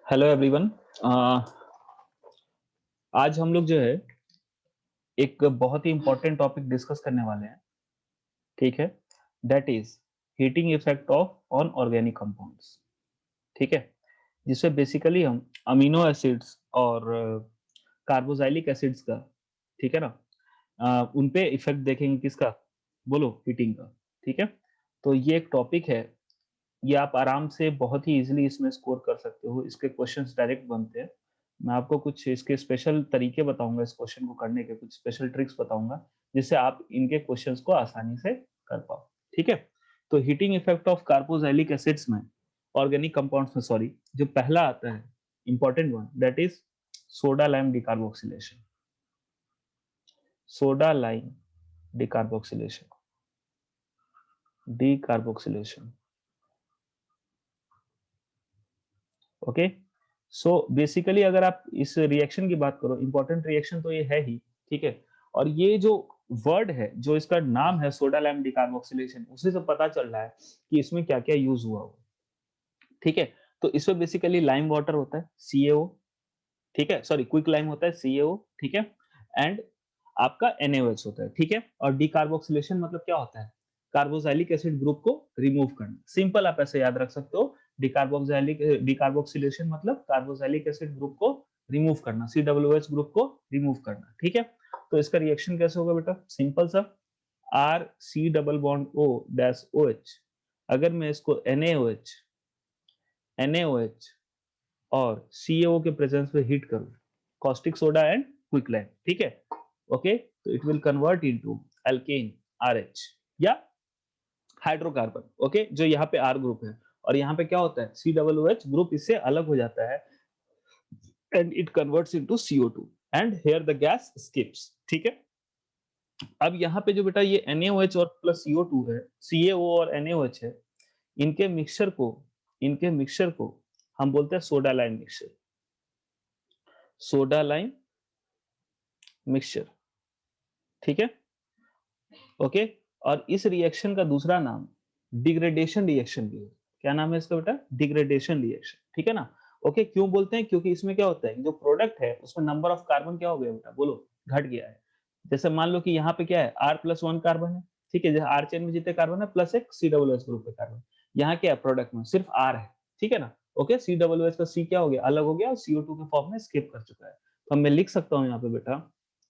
Hello everyone. आज हम लोग जो है एक बहुत ही इम्पोर्टेंट टॉपिक डिस्कस करने वाले हैं। ठीक है, that is heating effect of on organic compounds. ठीक है, जिसमें बेसिकली हम अमीनो एसिड्स और कार्बोजाइलिक एसिड्स का, ठीक है ना, उन पे इफेक्ट देखेंगे। किसका? बोलो, हीटिंग का। ठीक है, तो ये एक टॉपिक है, ये आप आराम से बहुत ही इजीली इसमें स्कोर कर सकते हो। इसके क्वेश्चंस डायरेक्ट बनते हैं। मैं आपको कुछ इसके स्पेशल तरीके बताऊंगा, इस क्वेश्चन को करने के कुछ स्पेशल ट्रिक्स बताऊंगा, जिससे आप इनके क्वेश्चंस को आसानी से कर पाओ। ठीक है, तो heating effect of carboxylic acids में, ऑर्गेनिक कंपाउंड्स में, सॉरी, जो पहला आता है important one, that is soda lime decarboxylation. Soda lime decarboxylation, decarboxylation. Okay, so basically अगर आप इस रिएक्शन की बात करो, इंपॉर्टेंट रिएक्शन तो ये है ही। ठीक है, और ये जो वर्ड है, जो इसका नाम है सोडा लाइम डिकार्बोक्सिलेशन, उसी से पता चल रहा है कि इसमें क्या क्या यूज हुआ हो। ठीक है, तो इसमें बेसिकली लाइम वाटर होता है, CaO। ठीक है, सॉरी, क्विक लाइम होता है, CaO। ठीक है, एंड आपका NaOH होता है। ठीक है, और डिकार्बोक्सिलेशन मतलब क्या होता है? कार्बोक्सिलिक एसिड ग्रुप को रिमूव करना। सिंपल, आप ऐसे याद रख सकते हो। डिकार्बोक्सिलेशन मतलब कार्बोक्सिलिक एसिड ग्रुप को रिमूव करना, COOH ग्रुप को रिमूव करना। ठीक है, तो इसका रिएक्शन कैसे होगा बेटा? सिंपल सा, R C double bond O dash OH। अगर मैं इसको NaOH और CaO के प्रेजेंस में हीट करूं, caustic soda and quick lime. ठीक है, ओके, तो it will convert into alkane RH या हाइड्रोकार्बन। ओके, जो यहाँ पे R ग्रुप है, और यहाँ पे क्या होता है? COOH ग्रुप इससे अलग हो जाता है and it converts into CO2 and here the gas skips. ठीक है, अब यहाँ पे जो बेटा ये NaOH और प्लस CO2 है, CaO और NaOH है, इनके मिक्सचर को, इनके मिक्सचर को हम बोलते हैं soda lime mixture. Soda lime mixture. ठीक है, ओके, और इस रिएक्शन का दूसरा नाम डिग्रेडेशन रिएक्शन भी है। क्या नाम है इसका बेटा? Degradation reaction. ठीक है ना? ओके, क्यों बोलते हैं? क्योंकि इसमें क्या होता है, जो प्रोडक्ट है उसमें नंबर ऑफ कार्बन क्या हो गया बेटा? बोलो, घट गया है। जैसे मान लो कि यहाँ पे क्या है, R+1 कार्बन है। ठीक है, जैसे R चेन में जितने कार्बन है प्लस एक COOH ग्रुप पे कार्बन। यहाँ क्या है, प्रोडक्ट में सिर्फ R है। ठीक है ना? ओके, COOH का C क्या हो गया? अलग हो गया, और CO2 के फॉर्म में स्किप कर चुका है। तो मैं लिख सकता हूँ यहाँ पे बेटा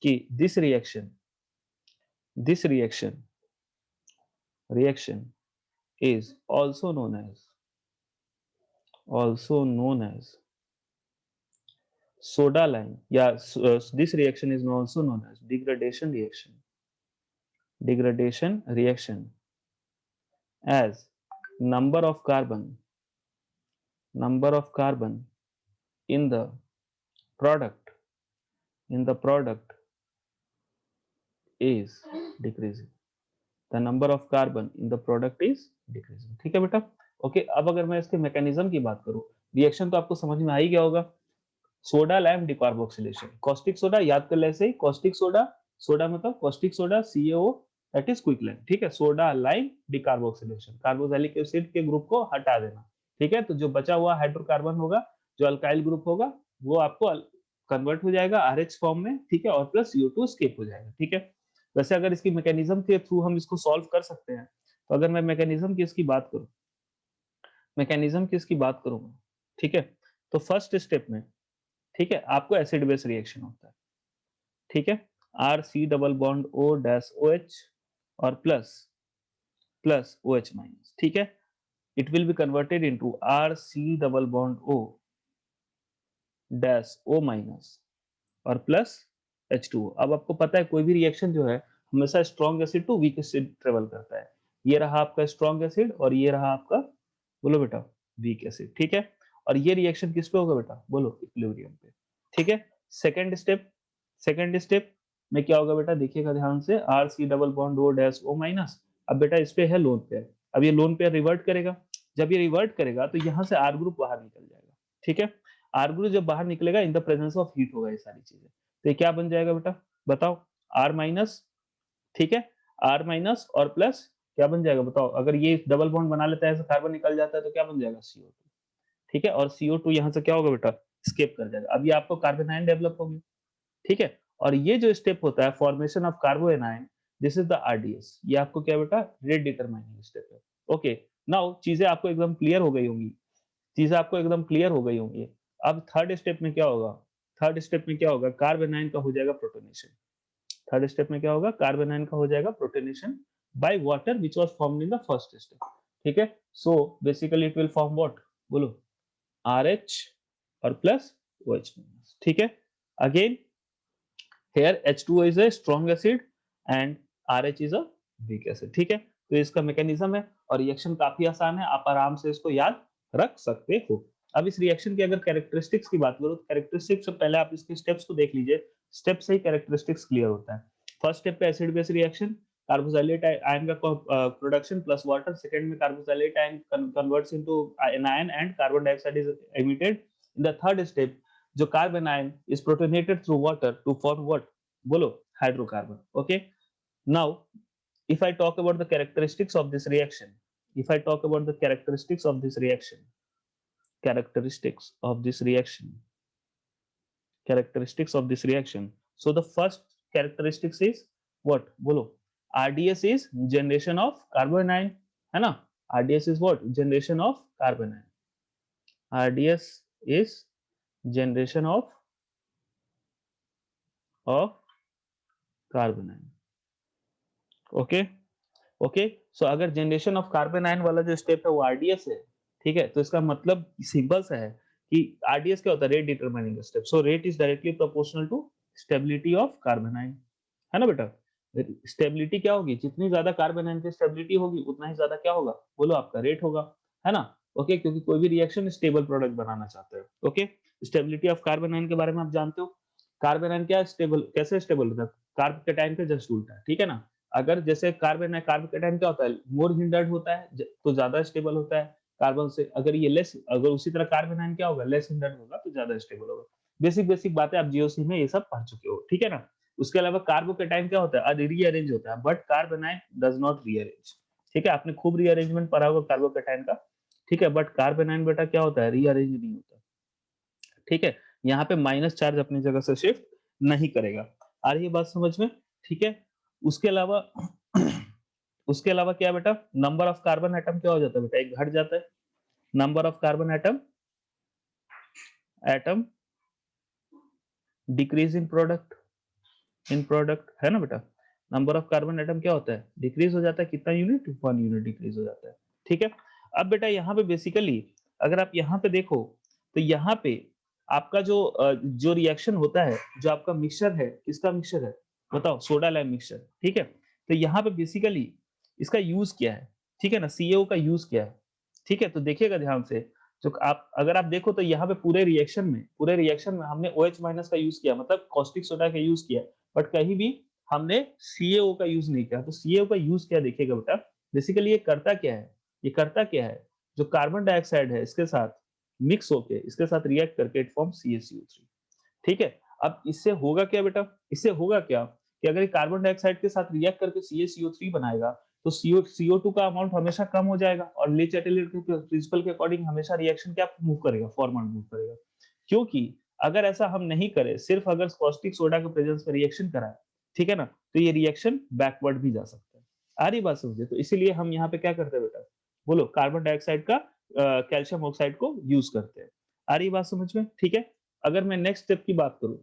कि this reaction is also known as soda lime. Yeah, this reaction is also known as degradation reaction, as number of carbon in the product is decreasing. The number of carbon in the product is decreasing. ठीक है बेटा? Okay, अब अगर मैं इसके mechanism की बात करूं, रिएक्शन तो आपको समझ में आ ही गया होगा। Soda lime decarboxylation, caustic soda याद कर ले, ऐसे ही कॉस्टिक सोडा, सोडा मतलब caustic soda, CaO, that is quick lime. ठीक है, soda lime decarboxylation, carboxylic acid के ग्रुप को हटा देना। ठीक है, तो जो बचा हुआ हाइड्रोकार्बन होगा, जो अल्काइल ग्रुप होगा, वो आपको कन्वर्ट हो जाएगा RH फॉर्म में। ठीक है, और प्लस CO2 स्किप हो जाएगा। ठीक है, वैसे अगर इसकी मैकेनिज्म के थ्रू हम इसको सॉल्व कर सकते हैं, तो अगर मैं मैकेनिज्म की इसकी बात करूं, मैकेनिज्म की इसकी बात करूंगा, ठीक है, तो फर्स्ट स्टेप में, ठीक है, आपको एसिड बेस रिएक्शन होता है। ठीक है, R C double bond O dash O H और plus plus O H minus. ठीक है, it will be converted into R C double bond O dash O minus और प्लस H2O। अब आपको पता है कोई भी रिएक्शन जो है हमेशा strong acid to weak acid travel करता है। ये रहा आपका स्ट्रॉन्ग एसिड और ये रहा आपका, बोलो बेटा, वीक एसिड। ठीक है, और ये रिएक्शन किस पे होगा बेटा? बोलो, इक्विलिब्रियम पे। ठीक है, सेकंड स्टेप में क्या होगा बेटा? देखिएगा ध्यान से, R C double bond O dash O minus. अब बेटा इस पे है लोन पेयर, अब ये लोन पेयर रिवर्ट करेगा। जब ये रिवर्ट करेगा तो यहाँ से आर ग्रुप बाहर निकल जाएगा। ठीक है, आर ग्रुप जब बाहर निकलेगा, in the presence of heat होगा ये सारी चीजें, तो ये क्या बन जाएगा बेटा? बताओ, आर माइनस। ठीक है, आर माइनस और प्लस क्या बन जाएगा बताओ? अगर ये डबल बॉन्ड बना लेता है, कार्बन निकल जाता है, तो क्या बन जाएगा? CO2। ठीक है, और CO2 यहाँ से क्या होगा बेटा, स्केप कर जाएगा। अब ये आपको कार्बन आयन डेवलप होगी, ठीक है। और ये जो स्टेप होता है formation of कार्बोएनायन, this is the RDS। ये आपको क्या बेटा, रेट डिटरमाइनिंग स्टेप है। ओके, नाउ चीजें आपको एकदम क्लियर हो गई होंगी, चीजें आपको एकदम क्लियर हो गई होंगी। अब थर्ड स्टेप में क्या होगा, थर्ड स्टेप में क्या होगा, कार्बोनाइन का हो जाएगा प्रोटोनेशन। थर्ड स्टेप में क्या होगा, कार्बोनाइन का हो जाएगा protonation by water which was formed in the first step, ठीक है। So basically it will form what, बोलो, RH और प्लस OH माइनस, ठीक है। Again here H2O is a strong acid and RH is a weak acid, ठीक है। तो इसका मैकेनिज्म है और रिएक्शन काफी आसान है, आप आराम से इसको याद रख सकते हो। अब इस रिएक्शन की अगर कैरेक्टरिस्टिक्स की बात करो तो कैरेक्टरिस्टिक्स से पहले आप इसके स्टेप्स को देख लीजिए, स्टेप से ही कैरेक्टरिस्टिक्स क्लियर होता है। फर्स्ट स्टेप पे acid base reaction, carboxylate ion का प्रोडक्शन प्लस वाटर। सेकंड में carboxylate ion converts into anion and carbon dioxide is emitted. In the third step जो carbanion is protonated through water to form what, bolo, hydrocarbon. Okay, now if I talk about the characteristics of this reaction, if I talk about the characteristics of this reaction, characteristics of this reaction, characteristics of this reaction, so the first characteristics is what, bolo, RDS is generation of carbanion, है ना। RDS is what, generation of carbanion, RDS is generation of carbanion. Okay, okay, so अगर generation of carbon ion वाला जो step है वो RDS है, ठीक है, तो इसका मतलब सिंपल सा है कि आरडीएस क्या होता है, rate determining step. So rate is directly proportional to stability of carbon ion, है ना बेटा। स्टेबिलिटी क्या होगी, जितनी ज्यादा कार्बन आयन की स्टेबिलिटी होगी उतना ही ज्यादा क्या होगा, बोलो, आपका रेट होगा, है ना। ओके, क्योंकि कोई भी रिएक्शन स्टेबल प्रोडक्ट बनाना चाहते हैं। Okay, stability of carbon ion के बारे में आप जानते हो, कार्बन आयन क्या स्टेबल, कैसे स्टेबल होता है, कार्ब कैटायन के जस्ट उल्टा, ठीक है ना। अगर जैसे कार्बन है, कार्ब कैटायन क्या होता है, मोर हिंडर्ड होता है तो ज्यादा स्टेबल होता है कार्बन से। अगर ये लेस, अगर उसी तरह कार्बन आयन क्या होगा, लेस हिंडर्ड होगा तो ज्यादा स्टेबल होगा। बेसिक बेसिक बातें आप जीओसी में ये सब पढ़ चुके हो, ठीक है ना। उसके अलावा कार्बोकेटाइन क्या होता है, रीअरेंज होता है, बट कार्बोनाइन डज नॉट रीअरेंज, ठीक है। आपने खूब रीअरेंजमेंट पढ़ा होगा कार्बोकेटाइन का, ठीक है, बट कार्बोनाइन बेटा क्या होता है, रीअरेंज नहीं होता, ठीक है। यहाँ पे माइनस चार्ज अपनी जगह से शिफ्ट नहीं करेगा। आ रही है बात समझ में, ठीक है। उसके अलावा उसके अलावा क्या बेटा, नंबर ऑफ कार्बन एटम क्या हो जाता है बेटा, एक घट जाता है। Number of carbon atom, atom decrease in product, in product, है ना बेटा। नंबर ऑफ कार्बन एटम क्या होता है, डिक्रीज हो जाता है, कितना यूनिट, 1 यूनिट डिक्रीज हो जाता है, ठीक है। अब बेटा यहाँ पे बेसिकली अगर आप यहाँ पे देखो तो यहाँ पे आपका जो रिएक्शन होता है, जो आपका मिक्सचर है, किसका मिक्सचर है बताओ, सोडा लाइम मिक्सचर, ठीक है। तो यहाँ पे बेसिकली इसका यूज क्या है, ठीक है ना, सीएओ का यूज क्या है, ठीक है। तो देखिएगा ध्यान से, जो आप अगर आप देखो तो यहाँ पे पूरे रिएक्शन में हमने OH माइनस का यूज किया, मतलब कॉस्टिक सोडा का यूज किया, बट कहीं भी हमने सीएओ का यूज नहीं किया। तो सीएओ का यूज क्या देखिएगा बेटा, बेसिकली ये करता क्या है, ये करता क्या है, जो कार्बन डाइऑक्साइड है इसके साथ मिक्स होके, इसके साथ रिएक्ट करके इट फॉर्म CaCO3, ठीक है। अब इससे होगा क्या बेटा, इससे होगा क्या कि अगर ये कार्बन डाइऑक्साइड के साथ रिएक्ट करके CaCO3 बनाएगा तो CO2 का अमाउंट हमेशा कम हो जाएगा और ले चैटलिट के प्रिंसिपल के अकॉर्डिंग हमेशा रिएक्शन क्या मूव करेगा, फॉरवर्ड मूव करेगा। क्योंकि अगर ऐसा हम नहीं करें, सिर्फ अगर कॉस्टिक सोडा के प्रेजेंस में रिएक्शन कराए, ठीक है ना, तो ये रिएक्शन बैकवर्ड भी जा सकता है। आ रही बात समझे, तो इसीलिए हम यहाँ पे क्या करते हैं बेटा, बोलो, कार्बन डाइऑक्साइड का कैल्शियम ऑक्साइड को यूज करते हैं। आ रही बात समझ में, ठीक है। अगर मैं नेक्स्ट स्टेप की बात करूं,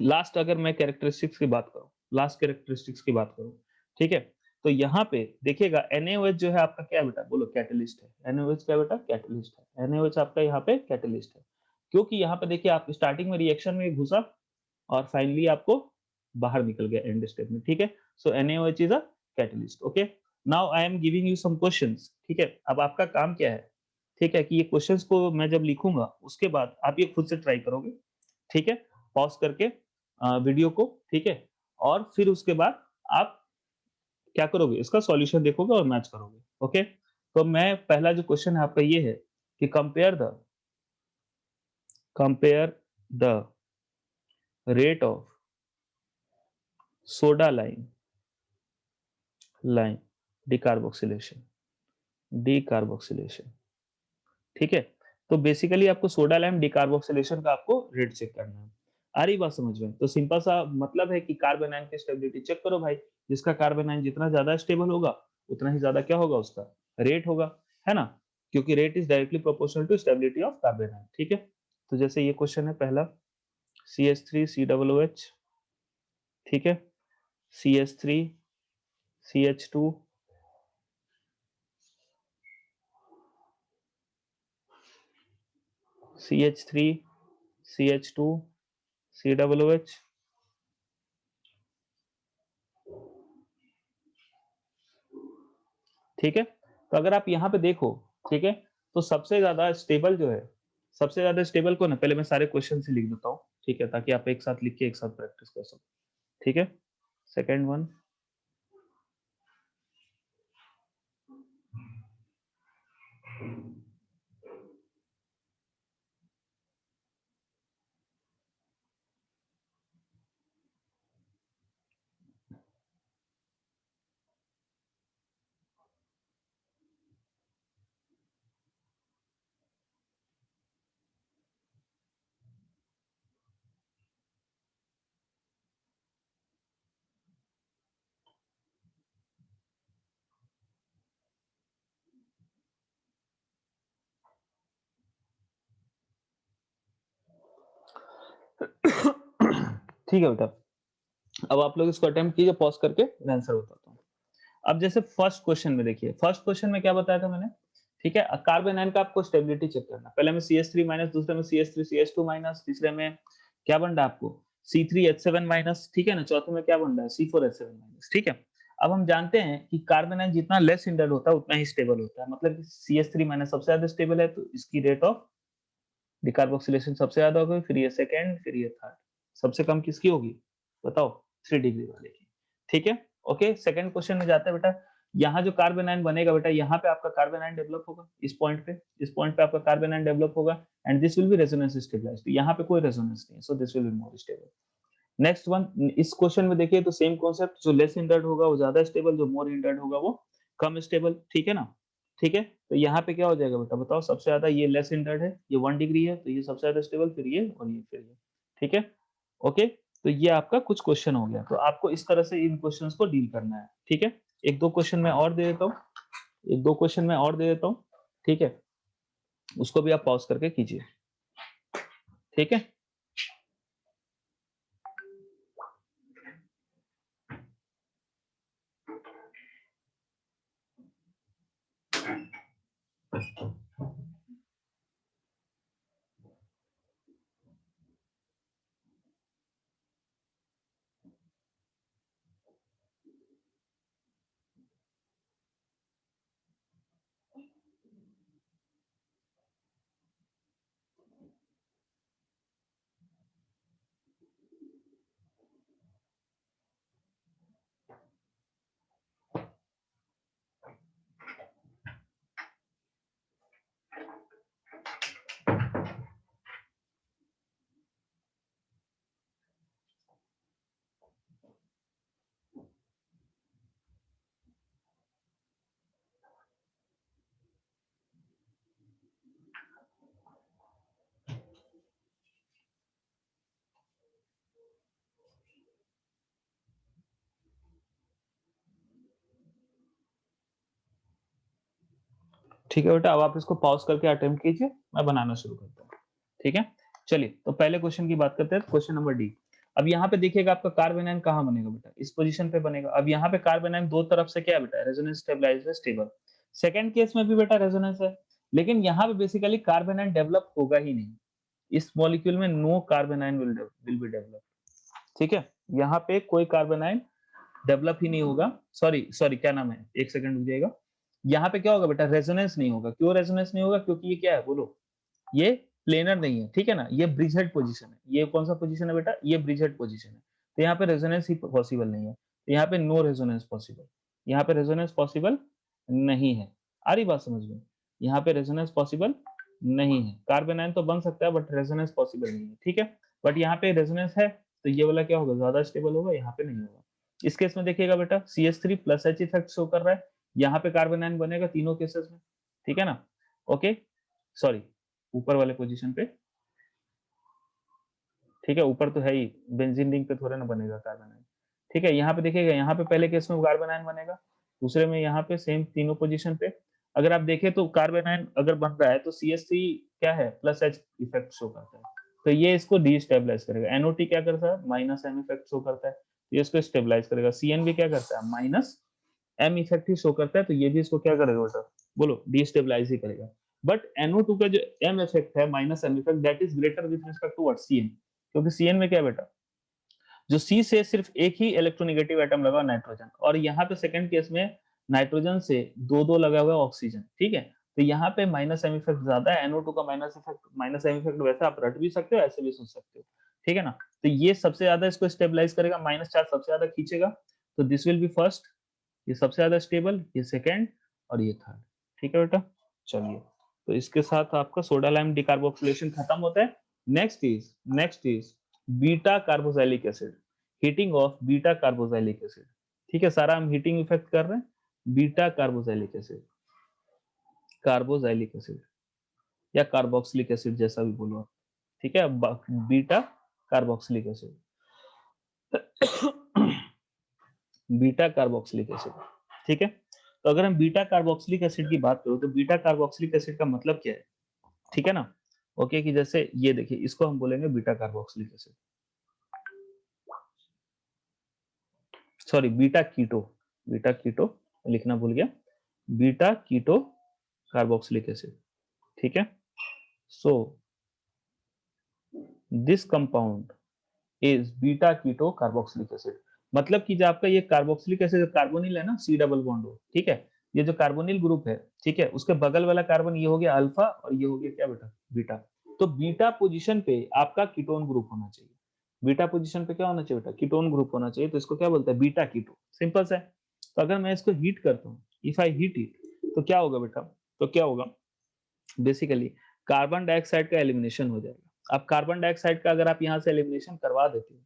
लास्ट अगर मैं कैरेक्टरिस्टिक्स की बात करूं, लास्ट कैरेक्टरिस्टिक्स की बात करूं, ठीक है। तो यहाँ पे देखिएगा NaOH जो है आपका क्या बेटा, बोलो, कैटलिस्ट है। NaOH क्या बेटा, कैटलिस्ट है। NaOH आपका यहाँ पे कैटलिस्ट है, क्योंकि यहाँ पे देखिए आप स्टार्टिंग में रिएक्शन में घुसा और फाइनली आपको बाहर निकल गया एंड स्टेप में, ठीक है। So NaOH is a catalyst. Okay, now I am giving you some questions, ठीक है। अब आपका काम क्या है, ठीक है, कि ये क्वेश्चंस को मैं जब लिखूंगा उसके बाद आप ये खुद से ट्राई करोगे, ठीक है, पॉज करके वीडियो को, ठीक है। और फिर उसके बाद आप क्या करोगे, इसका सॉल्यूशन देखोगे और मैच करोगे। ओके, तो मैं पहला जो क्वेश्चन है आपका ये है कि compare the rate of soda lime decarboxylation, decarboxylation, ठीक है। तो बेसिकली आपको सोडा लाइम डिकार्बोक्सिलेशन का आपको रेट चेक करना है। आ रही बात समझ में? तो सिंपल सा मतलब है कि कार्बन आयन की स्टेबिलिटी चेक करो भाई, जिसका कार्बन आयन जितना ज्यादा स्टेबल होगा उतना ही ज्यादा क्या होगा उसका रेट होगा, है ना? क्योंकि rate is directly proportional to stability of carbon ion, ठीक है? तो जैसे ये क्वेश्चन है पहला, CH3COOH, ठीक है, CH3CH2, CH3CH2COOH, ठीक है? तो अगर आप यहाँ पे देखो, ठीक है, तो सबसे ज्यादा स्टेबल जो है, सबसे ज्यादा स्टेबल कौन है? पहले मैं सारे क्वेश्चन से लिख देता हूँ, ठीक है, ताकि आप एक साथ लिख के एक साथ प्रैक्टिस कर सको, ठीक है? सेकेंड वन, ठीक है बेटा, अब आप लोग इसको अटेम्प्ट कीजिए, पॉज करके मैं आंसर बताता हूँ। अब जैसे फर्स्ट क्वेश्चन में देखिए, फर्स्ट क्वेश्चन में क्या बताया था मैंने, ठीक है, कार्बन आयन का आपको स्टेबिलिटी चेक करना, पहले में CH3 माइनस, दूसरे में CH3CH2 माइनस, तीसरे में क्या बन रहा है आपको C3H7 माइनस, ठीक है ना, चौथे में क्या बन रहा है C4H7 माइनस, ठीक है। अब हम जानते हैं कि कार्बन आयन जितना लेस हिंडर्ड होता है उतना ही स्टेबल होता है, मतलब CH3 माइनस सबसे ज्यादा स्टेबल है, तो इसकी रेट ऑफ डिकार्बोक्सिलेशन सबसे ज्यादा होगी, फिर ये सेकंड, फिर ये थर्ड, सबसे कम किसकी होगी बताओ? 3 डिग्री वाले की, ठीक है। ओके, सेकंड क्वेश्चन में जाते हैं बेटा, यहाँ जो कार्बन आयन बनेगा बेटा, यहाँ पे आपका कार्बन आयन डेवलप होगा, इस पॉइंट पे आपका कार्बन आयन डेवलप होगा, and this will be resonance stabilized, यहाँ पे कोई रेजोनेंस नहीं है, so this will be more stable. Next one, इस क्वेश्चन में देखिए तो सेम कॉन्सेप्ट, जो लेस हिंडर्ड होगा वो ज्यादा स्टेबल, जो मोर हिंडर्ड होगा वो कम स्टेबल, ठीक है ना? ठीक है, तो यहाँ पे क्या हो जाएगा बेटा बताओ? सबसे ज्यादा ये लेस हिंडर्ड है, ये 1 डिग्री है, तो ये सबसे ज्यादा स्टेबल, फिर ये और ये फिर ये, ठीक है। ओके, तो ये आपका कुछ क्वेश्चन हो गया, तो आपको इस तरह से इन क्वेश्चंस को डील करना है, ठीक है। एक दो क्वेश्चन मैं और दे देता हूँ, एक दो क्वेश्चन मैं और दे देता हूँ, ठीक है, उसको भी आप पॉज करके कीजिए, ठीक है। ठीक है बेटा, अब आप इसको पॉज करके अटेम्प्ट कीजिए, मैं बनाना शुरू करता हूँ, ठीक है। चलिए, तो पहले क्वेश्चन की बात करते हैं, क्वेश्चन नंबर डी। अब यहाँ पे देखिएगा आपका कार्बन आयन कहाँ बनेगा बेटा? इस पोजीशन पे बनेगा। अब यहाँ पे कार्बन आयन दो तरफ से क्या है बेटा? रेजोनेंस स्टेबलाइज्ड है, स्टेबल। सेकंड केस में भी बेटा रेजोनेंस है, लेकिन यहाँ पे बेसिकली कार्बन आयन डेवलप होगा ही नहीं, इस मॉलिक्यूल में no carbon ion will be develop, ठीक है। यहाँ पे कोई कार्बन आयन डेवलप ही नहीं होगा, सॉरी सॉरी क्या नाम है, एक सेकंड रुक जाइएगा। यहाँ पे क्या होगा बेटा? रेजोनेंस नहीं होगा। क्यों रेजोनेंस नहीं होगा? क्योंकि ये क्या है बोलो, ये प्लेनर नहीं है, ठीक है ना, ये ब्रिजहेड पोजीशन है। ये कौन सा पोजीशन है बेटा? ये ब्रिजहेड पोजीशन है, तो यहाँ पे रेजोनेंस ही पॉसिबल नहीं है, तो यहाँ पे नो रेजोनेंस पॉसिबल, यहाँ पे रेजोनेंस पॉसिबल नहीं है। आ रही बात समझ में? यहाँ पे रेजोनेंस पॉसिबल नहीं है, कार्बन आयन तो बन सकता है बट रेजोनेंस पॉसिबल नहीं है, ठीक है। बट यहाँ पे रेजोनेंस है, तो ये वाला क्या होगा? ज्यादा स्टेबल होगा, यहाँ पे नहीं होगा। इस केस में देखिएगा बेटा, CH3 plus H effect show कर रहा है, यहाँ पे कार्बन आयन बनेगा तीनों केसेस में, ठीक है ना। ओके, सॉरी, ऊपर वाले पोजीशन पे, ठीक है, ऊपर तो है ही, बेंजीन रिंग पे थोड़ा ना बनेगा कार्बन आयन, ठीक है। यहाँ पे देखिएगा, यहाँ पे पहले केस में कार्बन आयन बनेगा, दूसरे में यहाँ पे सेम तीनों पोजीशन पे। अगर आप देखें तो कार्बन आयन अगर बन रहा है तो CH3 क्या है, प्लस H इफेक्ट शो करता है, तो ये इसको डीस्टेबलाइज करेगा। NO2 क्या करता है, माइनस M इफेक्ट शो करता है, ये इसको स्टेबलाइज करेगा। CN भी क्या करता है, माइनस M इफेक्ट ही शो करता है, तो ये भी इसको क्या करेगा बेटा, बोलो, डीस्टेबलाइज ही करेगा। बट NO2 का जो M इफेक्ट है, minus M effect, that is greater with respect to what, CN, क्योंकि CN में क्या है बेटा, जो C से सिर्फ एक ही इलेक्ट्रोनेगेटिव एटम लगा नाइट्रोजन, और यहाँ पे सेकंड केस में नाइट्रोजन से दो दो लगा हुआ ऑक्सीजन, ठीक है। तो यहाँ पे माइनस एम इफेक्ट ज्यादा है, NO2 का minus effect, minus M effect वैसे आप रट भी सकते हो, ऐसे भी सोच सकते हो, ठीक है ना। तो ये सबसे ज्यादा इसको स्टेबलाइज करेगा, माइनस चार्ज सबसे ज्यादा खींचेगा, तो दिस विल बी फर्स्ट, ये सबसे ज्यादा स्टेबल, ये सेकेंड, और ये थर्ड, ठीक है बेटा। चलिए, तो इसके साथ आपका सोडा लाइम डिकार्बोक्सिलेशन खत्म होता है। Next is beta carboxylic acid, heating of beta carboxylic acid, ठीक है। सारा हम हीटिंग इफेक्ट कर रहे हैं। Beta carboxylic acid, carboxylic acid या कार्बोक्सिलिक एसिड जैसा भी बोलो आप, ठीक है। Beta carboxylic acid, beta carboxylic acid, ठीक है। तो अगर हम बीटा कार्बोक्सिलिक एसिड की बात करो तो बीटा कार्बोक्सिलिक एसिड का मतलब क्या है, ठीक है ना। ओके, कि जैसे ये देखिए, इसको हम बोलेंगे beta carboxylic acid, sorry beta keto, beta keto लिखना भूल गया, बीटा कीटो कार्बोक्सिलिक एसिड, ठीक है। So this compound is beta keto carboxylic acid, मतलब कि जो आपका ये कार्बोक्सिलिक एसिड कार्बोनिल है ना, C डबल बॉन्ड O, ठीक है, ये जो कार्बोनिल ग्रुप है, ठीक है, उसके बगल वाला कार्बन ये हो गया अल्फा, और ये हो गया क्या बेटा, बीटा। तो बीटा पोजीशन पे आपका कीटोन ग्रुप होना चाहिए, बीटा पोजीशन पे क्या होना चाहिए बेटा, कीटोन ग्रुप होना चाहिए, तो इसको क्या बोलते हैं, बीटा कीटो, सिंपल सा है। तो अगर मैं इसको हीट करता हूँ, इफ आई हीट इट, तो क्या होगा बेटा, तो क्या होगा, बेसिकली कार्बन डाइऑक्साइड का एलिमिनेशन हो जाएगा। अब कार्बन डाइऑक्साइड का अगर आप यहाँ से एलिमिनेशन करवा देते हो,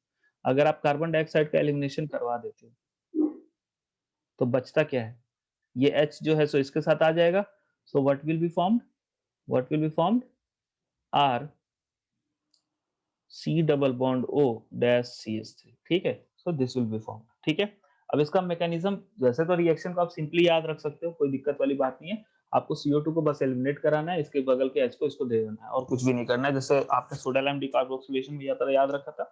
अगर आप कार्बन डाइऑक्साइड का एलिमिनेशन करवा देते हो, तो बचता क्या है, ये H जो है सो इसके साथ आ जाएगा, so what will be formed, what will be formed, R C double bond O dash CH3, ठीक है। So this will be formed, ठीक है। अब इसका मैकेनिज्म, वैसे तो रिएक्शन को आप सिंपली याद रख सकते हो, कोई दिक्कत वाली बात नहीं है। आपको CO2 को बस एलिमिनेट कराना है, इसके बगल के H को इसको दे देना है, और कुछ भी नहीं करना है। जैसे आपने सोडा लाइम डिकार्बोक्सिलेशन में याद रखा था,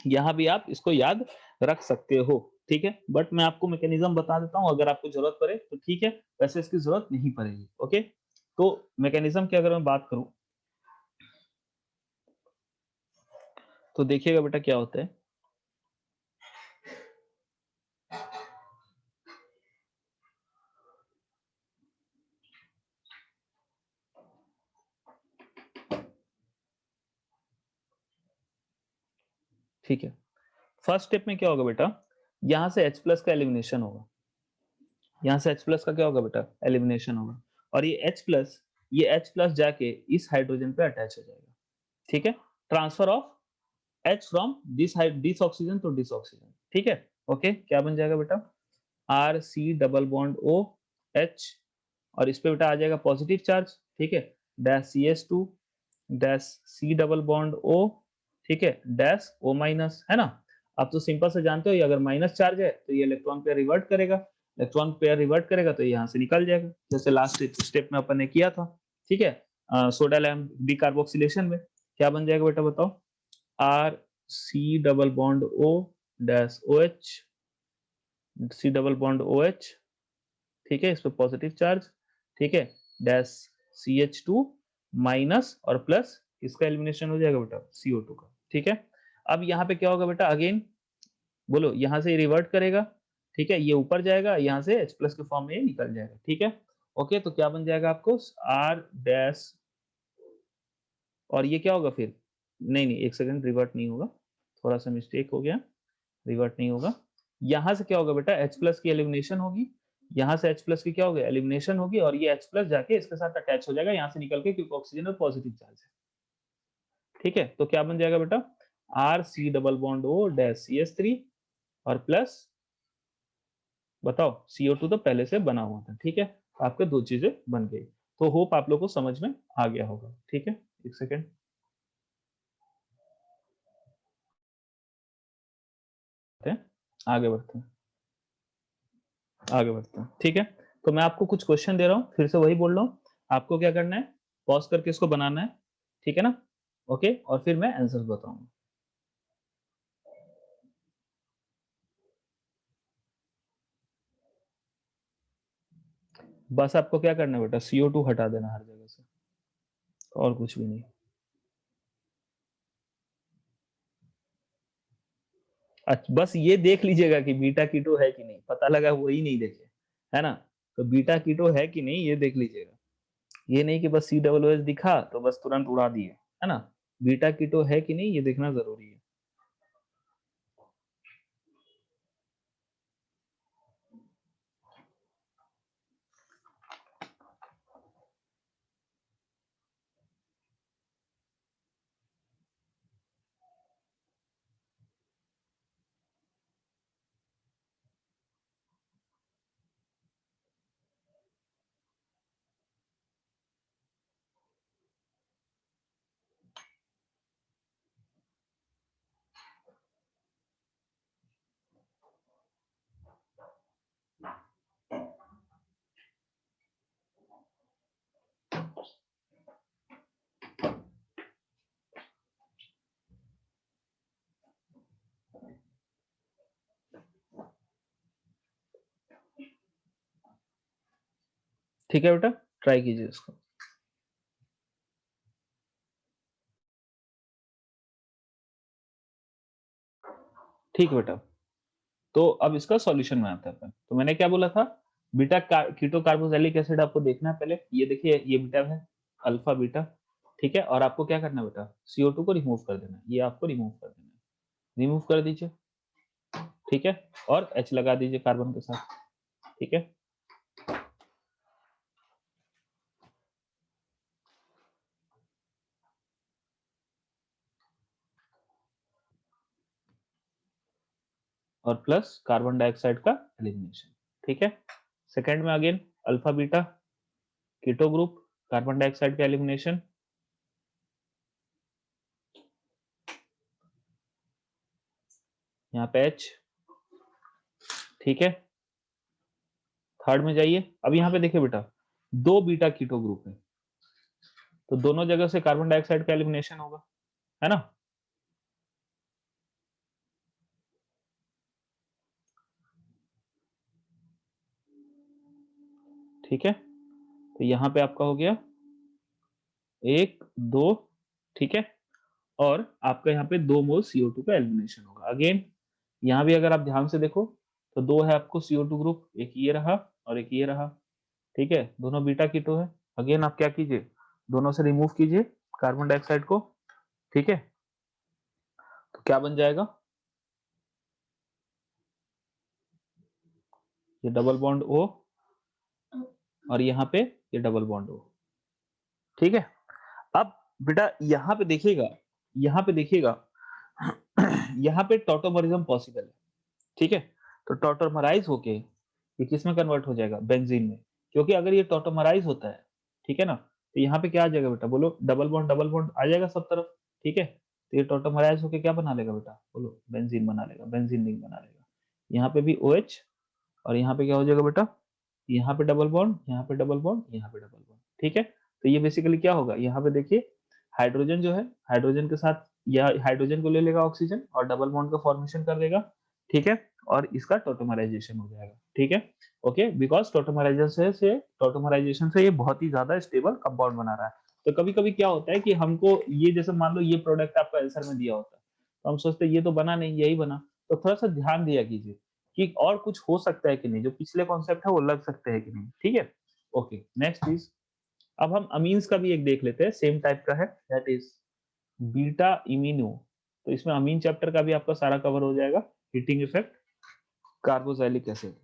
यहाँ भी आप इसको याद रख सकते हो, ठीक है। बट मैं आपको मैकेनिज्म बता देता हूँ, अगर आपको जरूरत पड़े तो ठीक है, वैसे इसकी जरूरत नहीं पड़ेगी, ओके। तो मैकेनिज्म की अगर मैं बात करूं, तो देखिएगा बेटा क्या होता है। ठीक है, फर्स्ट स्टेप में क्या होगा बेटा, यहाँ से H प्लस का एलिमिनेशन होगा, यहाँ से H प्लस का क्या होगा बेटा, एलिमिनेशन होगा, और ये H प्लस जाके इस हाइड्रोजन पे अटैच हो जाएगा, ठीक है। Transfer of H from this oxygen to this oxygen, ठीक है। ओके, क्या बन जाएगा बेटा, R C double bond O H, और इस पे बेटा आ जाएगा पॉजिटिव चार्ज, ठीक है, dash CH2 dash C double bond O, ठीक है, डैश O माइनस, है ना। आप तो सिंपल से जानते हो, ये अगर माइनस चार्ज है तो ये इलेक्ट्रॉन पेयर रिवर्ट करेगा, इलेक्ट्रॉन पेयर रिवर्ट करेगा तो यहाँ से निकल जाएगा, जैसे लास्ट स्टेप में अपन ने किया था, ठीक है। सोडा लैम डिकार्बोक्सिलेशन में क्या बन जाएगा बेटा, बताओ, R C double bond O dash OH, C double bond OH, ठीक है, इस पे पॉजिटिव चार्ज, ठीक है, डैश CH2 माइनस और प्लस, इसका एलिमिनेशन हो जाएगा बेटा CO2 का, ठीक है। अब यहाँ पे क्या होगा बेटा, अगेन बोलो, यहाँ से रिवर्ट करेगा, ठीक है, ये ऊपर जाएगा, यहाँ से H प्लस के फॉर्म में ये निकल जाएगा, ठीक है। ओके, तो क्या बन जाएगा आपको, R डैश, और ये क्या होगा फिर, नहीं एक सेकंड, रिवर्ट नहीं होगा, थोड़ा सा मिस्टेक हो गया, रिवर्ट नहीं होगा। यहाँ से क्या होगा बेटा, H प्लस की एलिमिनेशन होगी, यहाँ से H प्लस की क्या होगी, एलिमिनेशन होगी, और ये H प्लस जाके इसके साथ अटैच हो जाएगा यहाँ से निकल के, क्योंकि ऑक्सीजन में पॉजिटिव चार्ज है, ठीक है। तो क्या बन जाएगा बेटा, R C double bond O dash CH3, और प्लस, बताओ CO2 तो पहले से बना हुआ था, ठीक है, आपके दो चीजें बन गई। तो होप आप लोग को समझ में आ गया होगा। ठीक है, एक सेकेंड। आगे बढ़ते हैं, आगे बढ़ते हैं। ठीक है, तो मैं आपको कुछ क्वेश्चन दे रहा हूँ, फिर से वही बोल रहा हूँ, आपको क्या करना है, पॉज करके इसको बनाना है। ठीक है ना, ओके, और फिर मैं आंसर्स बताऊंगा। बस आपको क्या करना है बेटा, CO2 हटा देना हर जगह से, और कुछ भी नहीं। अच्छा, बस ये देख लीजिएगा कि बीटा कीटो है कि नहीं, पता लगा वही नहीं देखे, है ना, तो बीटा कीटो है कि नहीं ये देख लीजिएगा। ये नहीं कि बस COOH दिखा तो बस तुरंत उड़ा दिए, है ना, बीटा कीटो है कि नहीं ये देखना जरूरी है। ठीक है बेटा, ट्राई कीजिए इसको। ठीक है बेटा, तो अब इसका सॉल्यूशन बनाते हैं अपन। तो मैंने क्या बोला था, बीटा कीटो कार्बोक्सिलिक एसिड आपको देखना है पहले, ये देखिए ये बीटा है, अल्फा बीटा। ठीक है, और आपको क्या करना है बेटा, CO2 को रिमूव कर देना है, ये आपको रिमूव कर देना है, रिमूव कर दीजिए। ठीक है, और H लगा दीजिए कार्बन के साथ। ठीक है, और प्लस कार्बन डाइऑक्साइड का एलिमिनेशन। ठीक है, सेकेंड में again alpha beta keto group, carbon dioxide का एलिमिनेशन, यहाँ पे H। ठीक है, थर्ड में जाइए, अब यहाँ पे देखिए बेटा, दो बीटा कीटो ग्रुप है, तो दोनों जगह से कार्बन डाइऑक्साइड का एलिमिनेशन होगा, है ना। ठीक है, तो यहाँ पे आपका हो गया एक दो। ठीक है, और आपका यहाँ पे 2 मोल CO2 का एलिमिनेशन होगा। अगेन यहाँ भी अगर आप ध्यान से देखो तो दो है आपको CO2 ग्रुप, एक ये रहा और एक ये रहा। ठीक है, दोनों बीटा कीटो है। अगेन आप क्या कीजिए, दोनों से रिमूव कीजिए कार्बन डाइऑक्साइड को। ठीक है, तो क्या बन जाएगा, ये डबल बॉन्ड O, और यहाँ पे ये डबल बॉन्ड O। ठीक है, अब बेटा यहाँ पे देखिएगा, यहाँ पे देखिएगा यहाँ पे टॉटोमरिज्म पॉसिबल है। ठीक है, तो टॉटोमराइज होके ये किस में कन्वर्ट हो जाएगा, बेंजीन में, क्योंकि अगर ये टॉटोमराइज होता है, ठीक है ना, तो यहाँ पे क्या आ जाएगा बेटा, बोलो डबल बॉन्ड आ जाएगा सब तरफ। ठीक है, तो ये टॉटोमराइज होके क्या बना लेगा बेटा, बोलो बेंजीन बना लेगा, बेंजीन रिंग बना लेगा। यहाँ पे भी OH, और यहाँ पे क्या हो जाएगा बेटा, यहाँ पे डबल बॉन्ड, यहाँ पे डबल बॉन्ड, यहाँ पे डबल बॉन्ड। ठीक है, तो ये बेसिकली क्या होगा, यहाँ पे देखिए हाइड्रोजन जो है, हाइड्रोजन के साथ या हाइड्रोजन को ले लेगा ऑक्सीजन और डबल बॉन्ड का फॉर्मेशन कर देगा। ठीक है, और इसका टोटोमराइजेशन हो जाएगा। ठीक है, ओके, बिकॉज टोटोमराइजेशन से ये बहुत ही ज्यादा स्टेबल कंपाउंड बना रहा है। तो कभी कभी क्या होता है कि हमको ये, जैसे मान लो ये प्रोडक्ट आपको आंसर में दिया होता है, तो हम सोचते हैं ये तो बना नहीं, यही बना। तो थोड़ा सा ध्यान दिया कीजिए कि और कुछ हो सकता है कि नहीं, जो पिछले कॉन्सेप्ट है वो लग सकते हैं कि नहीं। ठीक है, ओके, नेक्स्ट इज, अब हम अमीन्स का भी एक देख लेते हैं, सेम टाइप का है, दैट इज बीटा इमिनो। तो इसमें अमीन चैप्टर का भी आपका सारा कवर हो जाएगा, heating effect carboxylic acid.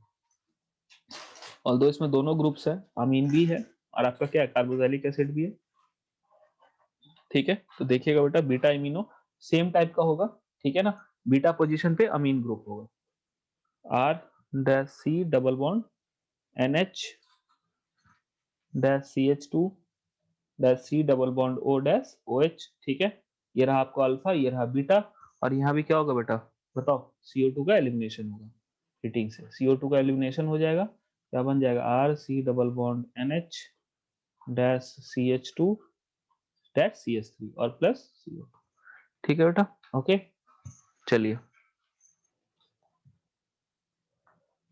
Although इसमें दोनों ग्रुप्स है, अमीन भी है और आपका क्या है, कार्बोक्सिलिक एसिड भी है। ठीक है, तो देखिएगा बेटा, बीटा इमिनो सेम टाइप का होगा। ठीक है ना, बीटा पोजीशन पे अमीन ग्रुप होगा, R dash C double bond NH dash CH2 dash C double bond O dash OH। ठीक है, ये रहा आपका अल्फा, ये रहा बीटा, और यहाँ भी क्या होगा बेटा बताओ, CO2 का एलिमिनेशन होगा हीटिंग से, CO2 का एलिमिनेशन हो जाएगा, क्या बन जाएगा RC double bond NH dash CH2 dash CH3 और प्लस CO2। ठीक है बेटा, ओके। चलिए,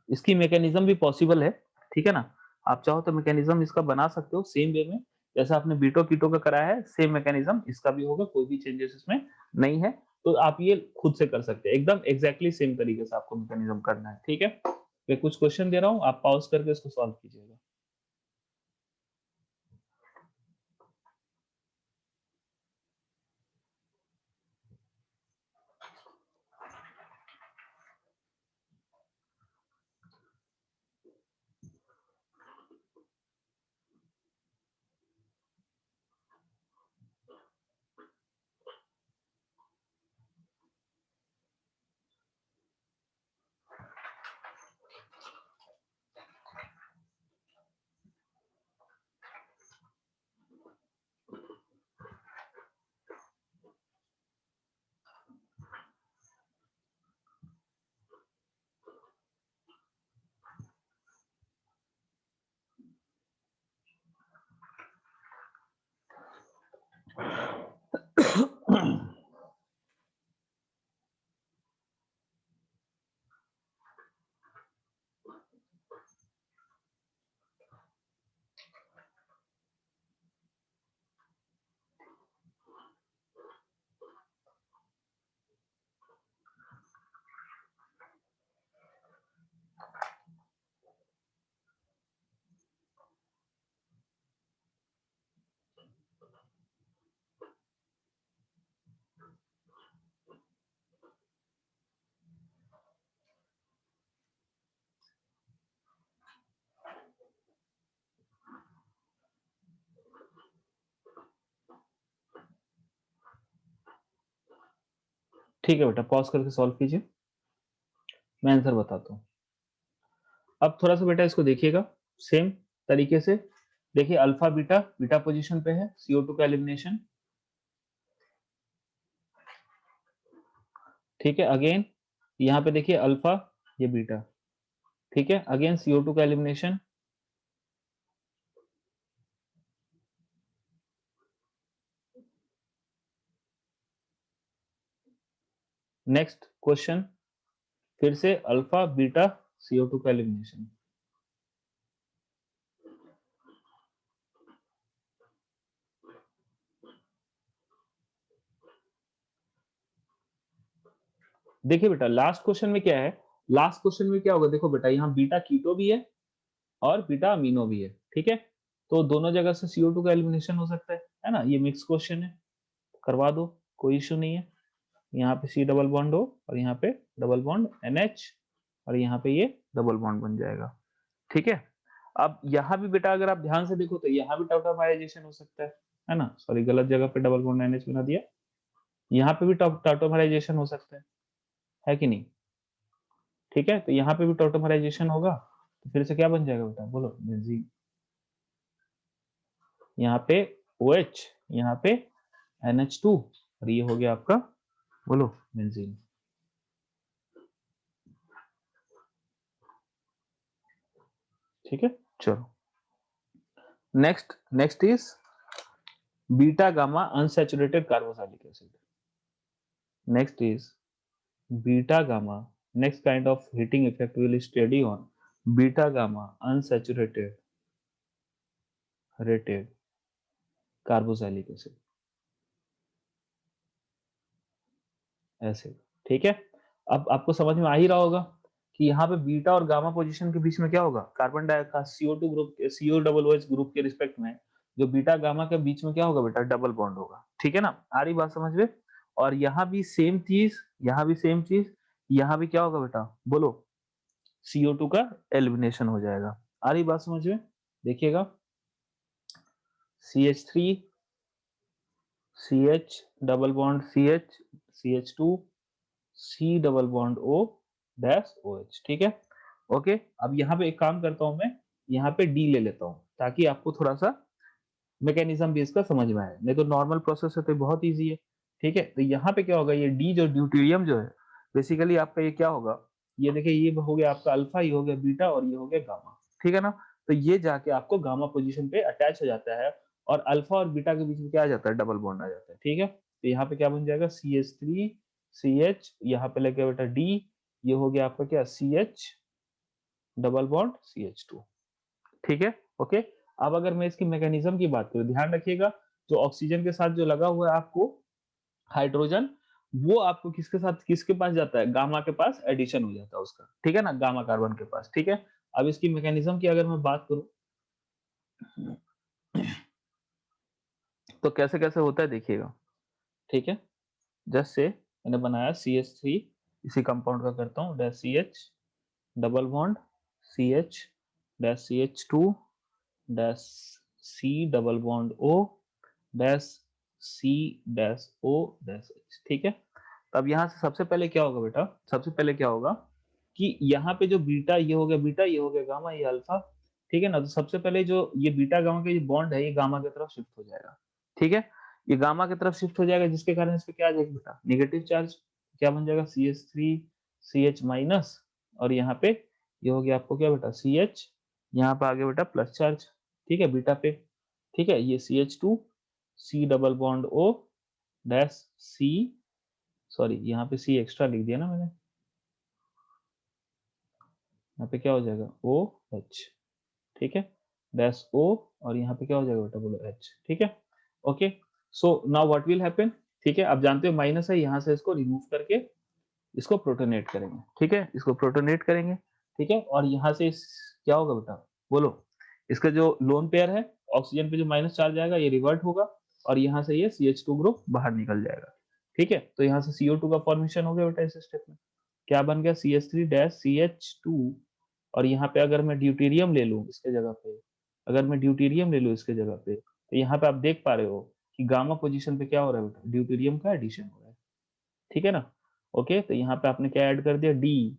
इसकी मैकेनिज्म भी पॉसिबल है, ठीक है ना, आप चाहो तो मैकेनिज्म इसका बना सकते हो सेम वे में, जैसा आपने बीटो कीटो का कराया है सेम मैकेनिज्म इसका भी होगा, कोई भी चेंजेस इसमें नहीं है, तो आप ये खुद से कर सकते हैं, एकदम एग्जैक्टली सेम तरीके से आपको मैकेनिज्म करना है। ठीक है, मैं कुछ क्वेश्चन दे रहा हूँ, आप पॉज करके इसको सॉल्व कीजिएगा। ठीक है बेटा, पॉज करके सॉल्व कीजिए, मैं आंसर बताता हूँ। अब थोड़ा सा बेटा इसको देखिएगा सेम तरीके से, देखिए अल्फा बीटा, बीटा पोजीशन पे है, CO2 का एलिमिनेशन। ठीक है, अगेन यहाँ पे देखिए अल्फा, ये बीटा। ठीक है, अगेन CO2 का एलिमिनेशन। नेक्स्ट क्वेश्चन, फिर से अल्फा बीटा CO2 का एलिमिनेशन। देखिए बेटा लास्ट क्वेश्चन में क्या है, लास्ट क्वेश्चन में क्या होगा, देखो बेटा यहाँ बीटा कीटो भी है और बीटा अमीनो भी है। ठीक है, तो दोनों जगह से CO2 का एलिमिनेशन हो सकता है ना, ये मिक्स क्वेश्चन है, करवा दो, कोई इशू नहीं है। यहाँ पे C डबल बॉन्ड हो और यहाँ पे डबल बॉन्ड NH और यहाँ पे ये डबल बॉन्ड बन जाएगा। ठीक है, अब यहाँ भी बेटा अगर आप ध्यान से देखो तो यहाँ भी टॉटोमराइजेशन हो सकता है ना, सॉरी गलत जगह पे डबल बॉन्ड NH बना दिया, यहाँ पे भी टॉटोमराइजेशन हो सकता है कि नहीं। ठीक है, तो यहाँ पे भी टॉटोमराइजेशन होगा, तो फिर से क्या बन जाएगा बेटा बोलो, बेंजीन। यहाँ पे OH, यहाँ पे NH2 और ये हो गया आपका बोलो बेंजीन। ठीक है, चलो next, next is beta gamma unsaturated carboxylic acid. Next is beta gamma, next kind of heating effect we will study on beta gamma unsaturated rated carboxylic acid। ठीक है, अब आपको समझ में आ ही रहा होगा कि यहाँ पे बीटा और गामा पोजीशन के बीच में क्या होगा, carbon dioxide CO2 group, CO double OH group के रिस्पेक्ट में जो बीटा गामा के बीच में क्या होगा बेटा, डबल बॉन्ड होगा। ठीक है ना, आ रही बात समझ में। और यहाँ भी सेम चीज, यहाँ भी सेम चीज, यहाँ भी क्या होगा बेटा बोलो, CO2 का एलिमिनेशन हो जाएगा। आ रही बात समझ में, देखिएगा CH3 CH double bond CH CH2 C double bond O dash OH। ठीक है, ओके। अब यहाँ पे एक काम करता हूं मैं, यहाँ पे D ले लेता हूँ, ताकि आपको थोड़ा सा मैकेनिज्म भी इसका समझ में आए, नहीं तो नॉर्मल प्रोसेस है तो बहुत ईजी है। ठीक है, तो यहाँ पे क्या होगा, ये डी जो ड्यूटेरियम जो है बेसिकली आपका ये क्या होगा, ये देखिए ये हो गया आपका अल्फा, ये हो गया बीटा और ये हो गया गामा। ठीक है ना, तो ये जाके आपको गामा पोजीशन पे अटैच हो जाता है और अल्फा और बीटा के बीच में क्या आ जाता है, डबल बॉन्ड आ जाता है। ठीक है, तो यहाँ पे क्या बन जाएगा, CH3 CH, यहाँ पे लगे बेटा डी, ये हो गया आपका क्या CH डबल बॉन्ड CH2। ठीक है, ओके। अब अगर मैं इसकी मैकेनिज्म की बात करूं, ध्यान रखिएगा जो ऑक्सीजन के साथ जो लगा हुआ है आपको हाइड्रोजन, वो आपको किसके साथ, किसके पास जाता है, गामा के पास एडिशन हो जाता है उसका। ठीक है ना, गामा कार्बन के पास। ठीक है, अब इसकी मैकेनिज्म की अगर मैं बात करूं तो कैसे कैसे होता है देखिएगा। ठीक है, जस्ट से मैंने बनाया CH3, इसी कंपाउंड का करता हूँ, dash CH double bond CH dash CH2 dash C double bond O dash C dash O dash H। ठीक है, अब यहाँ से सबसे पहले क्या होगा बेटा, सबसे पहले क्या होगा कि यहाँ पे जो बीटा, ये हो गया बीटा, ये हो गया गामा, ये अल्फा। ठीक है ना, तो सबसे पहले जो ये बीटा गामा का ये बॉन्ड है, ये गामा की तरफ शिफ्ट हो जाएगा। ठीक है, ये गामा की तरफ शिफ्ट हो जाएगा, जिसके कारण इस पे क्या आ जाएगा बेटा, नेगेटिव चार्ज। क्या बन जाएगा, CH3 CH माइनस, और यहाँ पे ये हो गया आपको क्या बेटा CH, यहाँ पे आ गया बेटा प्लस चार्ज। ठीक है, बीटा पे। ठीक है, ये CH2 C double bond O dash C, sorry यहाँ पे C एक्स्ट्रा लिख दिया ना मैंने, यहाँ पे क्या हो जाएगा OH। ठीक है, डैश O, और यहाँ पे क्या हो जाएगा बेटा, बोलो H। ठीक है, okay. So now what will happen, ठीक है, आप जानते हो माइनस है, यहाँ से इसको रिमूव करके इसको प्रोटोनेट करेंगे। ठीक है, इसको प्रोटोनेट करेंगे। ठीक है, और यहाँ से क्या होगा बेटा, बोलो, इसका जो लोन पेयर है, ऑक्सीजन पे जो माइनस चार्ज आएगा ये रिवर्ट होगा, और यहाँ से ये CH2 ग्रुप बाहर निकल जाएगा। ठीक है, तो यहाँ से CO2 का फॉर्मेशन हो गया बेटा इस स्टेप में। क्या बन गया, CH3 डैश CH2, और यहाँ पे अगर मैं ड्यूटेरियम ले लूँ इसके जगह पे, अगर मैं ड्यूटेरियम ले लूँ इसके जगह पे, तो यहाँ पे आप देख पा रहे हो कि गामा पोजीशन पे क्या हो रहा है बेटा, ड्यूटेरियम का एडिशन हो रहा है। ठीक है ना, ओके। तो यहाँ पे आपने क्या ऐड कर दिया, D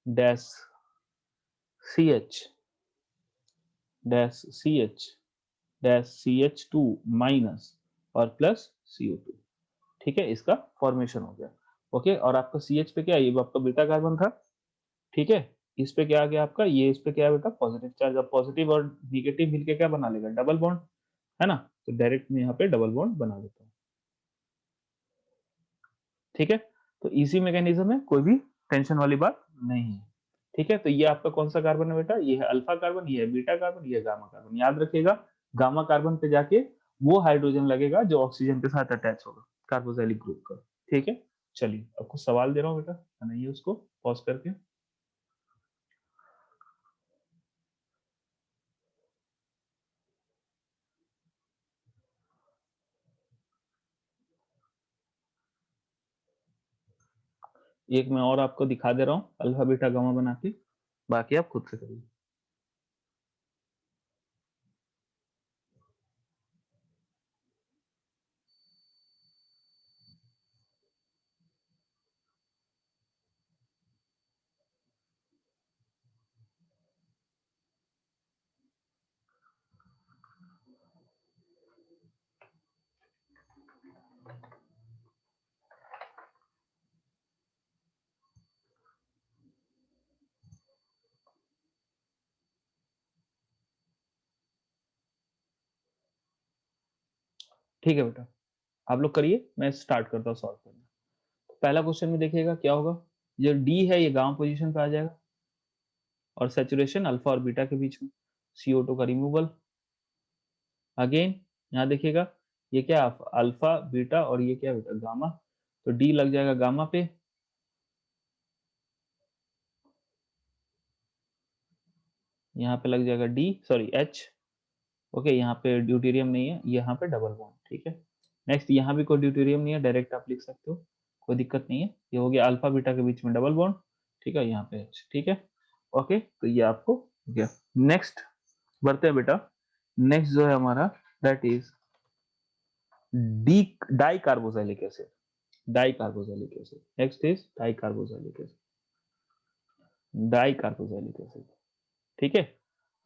dash CH dash CH dash CH2 minus और प्लस CO2। ठीक है, इसका फॉर्मेशन हो गया। ओके, और आपका CH पे क्या है, ये आपका बीटा कार्बन था। ठीक है, इस पे क्या आ गया आपका, ये इस पे क्या है बेटा, पॉजिटिव चार्ज। अब पॉजिटिव और निगेटिव मिलके क्या बना लेगा, डबल बॉन्ड, है ना, तो डायरेक्ट मैं यहाँ पे डबल बॉन्ड बना देता हूँ। ठीक है, तो इजी मैकेनिज्म है, कोई भी टेंशन वाली बात नहीं है। ठीक है, तो ये आपका कौन सा कार्बन है बेटा, ये है अल्फा कार्बन, ये है बीटा कार्बन, ये है गामा कार्बन। याद रखिएगा, गामा कार्बन पे जाके वो हाइड्रोजन लगेगा जो ऑक्सीजन के साथ अटैच होगा, कार्बोक्सिलिक ग्रुप का। ठीक है, चलिए अब कुछ सवाल दे रहा हूँ बेटा, नहीं उसको पॉज करके। एक मैं और आपको दिखा दे रहा हूँ अल्फा बीटा गामा बना के, बाकी आप खुद से करिए। ठीक है बेटा, आप लोग करिए, मैं स्टार्ट करता हूँ सॉल्व करना। पहला क्वेश्चन में देखिएगा क्या होगा, जो डी है ये गामा पोजीशन पे आ जाएगा, और सेचुरेशन अल्फा और बीटा के बीच में, CO2 का रिमूवल। अगेन यहाँ देखिएगा, ये क्या अल्फा बीटा और ये क्या बेटा गामा, तो डी लग जाएगा गामा पे, यहाँ पे लग जाएगा डी, सॉरी H। ओके, यहाँ पे ड्यूटेरियम नहीं है, यहाँ पे डबल बॉन्ड। ठीक है, नेक्स्ट यहाँ भी कोई ड्यूटेरियम नहीं है, डायरेक्ट आप लिख सकते हो, कोई दिक्कत नहीं है। ये हो गया अल्फा बीटा के बीच में डबल बॉन्ड। ठीक है, यहाँ पे H। ठीक है, ओके, तो ये आपको हो गया। नेक्स्ट बढ़ते हैं बेटा, नेक्स्ट जो है हमारा that is D di carboxylic acid, di carboxylic acid. Next is di carboxylic acid, di carboxylic acid. ठीक है,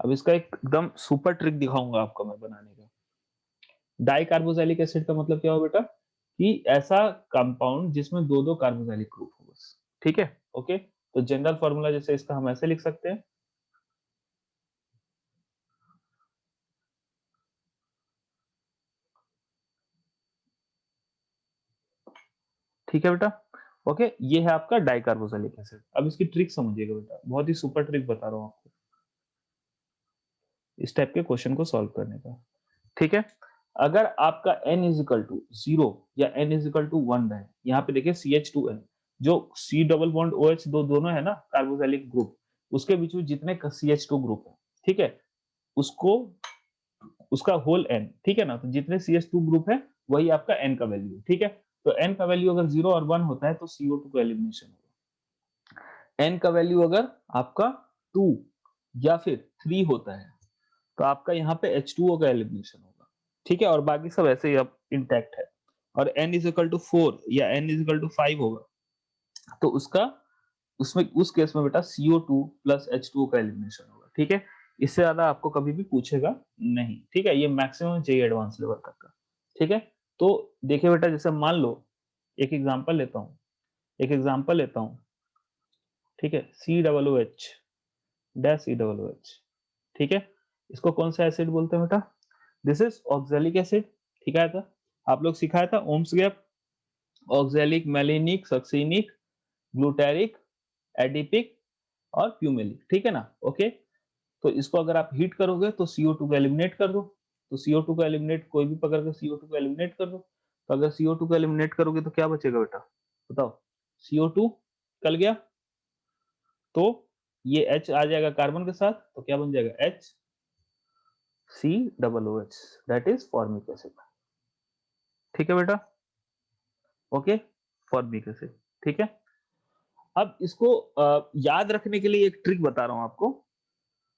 अब इसका एक एकदम सुपर ट्रिक दिखाऊंगा आपको मैं बनाने का। डाई कार्बोक्सिलिक एसिड का मतलब क्या हो बेटा, कि ऐसा कंपाउंड जिसमें दो दो कार्बोक्सिलिक ग्रुप हो बस। ठीक है, ओके। तो जनरल फॉर्मूला जैसे इसका हम ऐसे लिख सकते हैं, ठीक है बेटा, ओके। ये है आपका डाई कार्बोक्सिलिक एसिड। अब इसकी ट्रिक समझिएगा बेटा, बहुत ही सुपर ट्रिक बता रहा हूँ आपको इस टाइप के क्वेश्चन को सॉल्व करने का। ठीक है, अगर आपका n इज इक्वल टू 0 या n इज इक्वल टू 1 है, यहाँ पे देखिए CH2n, जो C डबल बॉन्ड OH दोनों है ना कार्बोक्सिलिक ग्रुप, उसके बीच में जितने CH2 ग्रुप है, ठीक है, उसको उसका होल n, ठीक है ना, तो जितने CH2 ग्रुप है वही आपका n का वैल्यू है। ठीक है, तो n का वैल्यू अगर 0 और 1 होता है तो CO2 का एलिमिनेशन होगा। n का वैल्यू अगर आपका 2 या फिर 3 होता है तो आपका यहाँ पे H2O का एलिमिनेशन होगा। ठीक है, और बाकी सब ऐसे ही अब इंटैक्ट है। और n इज इक्वल टू 4 या n इज इक्वल टू 5 होगा तो उसका उसमें उस केस में बेटा CO2 प्लस H2O का एलिमिनेशन होगा। ठीक है, इससे ज्यादा आपको कभी भी पूछेगा नहीं। ठीक है, ये मैक्सिमम चाहिए एडवांस लेवल तक का। ठीक है, तो देखिए बेटा, जैसे मान लो एक एग्जांपल लेता हूँ, एक एग्जांपल लेता हूँ। ठीक है, COOH डैश COOH। ठीक है, इसको कौन सा एसिड बोलते हैं बेटा, दिस इज ऑक्सैलिक एसिड। ठीक है, था आप लोग सिखाया था ओम्स गैप, oxalic, malonic, succinic, glutaric, adipic और प्यूमेलिक। ठीक है ना, ओके। तो इसको अगर आप हीट करोगे तो CO2 को एलिमिनेट कर दो, तो CO2 को एलिमिनेट, कोई भी पकड़ के CO2 को एलिमिनेट कर दो। तो अगर CO2 को एलिमिनेट करोगे तो क्या बचेगा बेटा, बताओ। CO2 निकल गया तो ये H आ जाएगा कार्बन के साथ, तो क्या बन जाएगा HCOOH, that is formic acid. ठीक है बेटा, ओके, फॉर्मिक एसिड। ठीक है, अब इसको याद रखने के लिए एक ट्रिक बता रहा हूं आपको।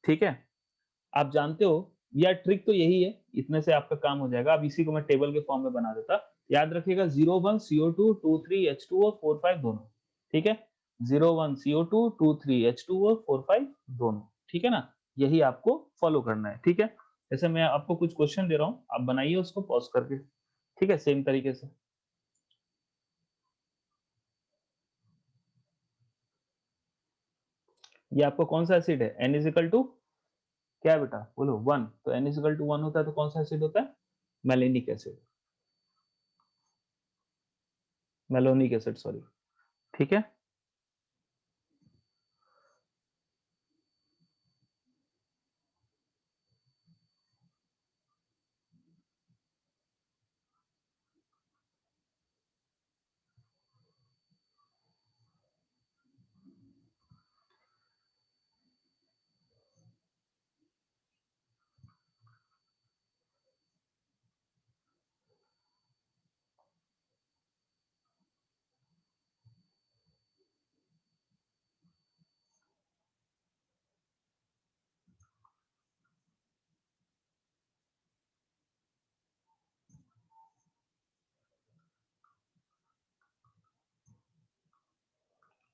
ठीक है, आप जानते हो, या ट्रिक तो यही है, इतने से आपका काम हो जाएगा। अब इसी को मैं टेबल के फॉर्म में बना देता। याद रखिएगा 01 CO2 23 H2O 45 दोनों। ठीक है, 01 CO2 23 H2O 45 दोनों। ठीक है ना, यही आपको फॉलो करना है। ठीक है, जैसे मैं आपको कुछ क्वेश्चन दे रहा हूं, आप बनाइए उसको पॉज करके। ठीक है, सेम तरीके से। ये आपको कौन सा एसिड है, N इज इक्वल टू क्या है बेटा, बोलो 1। तो N इज इक्वल टू 1 होता है तो कौन सा एसिड होता है, मेलेनिक एसिड, मेलोनिक एसिड सॉरी। ठीक है,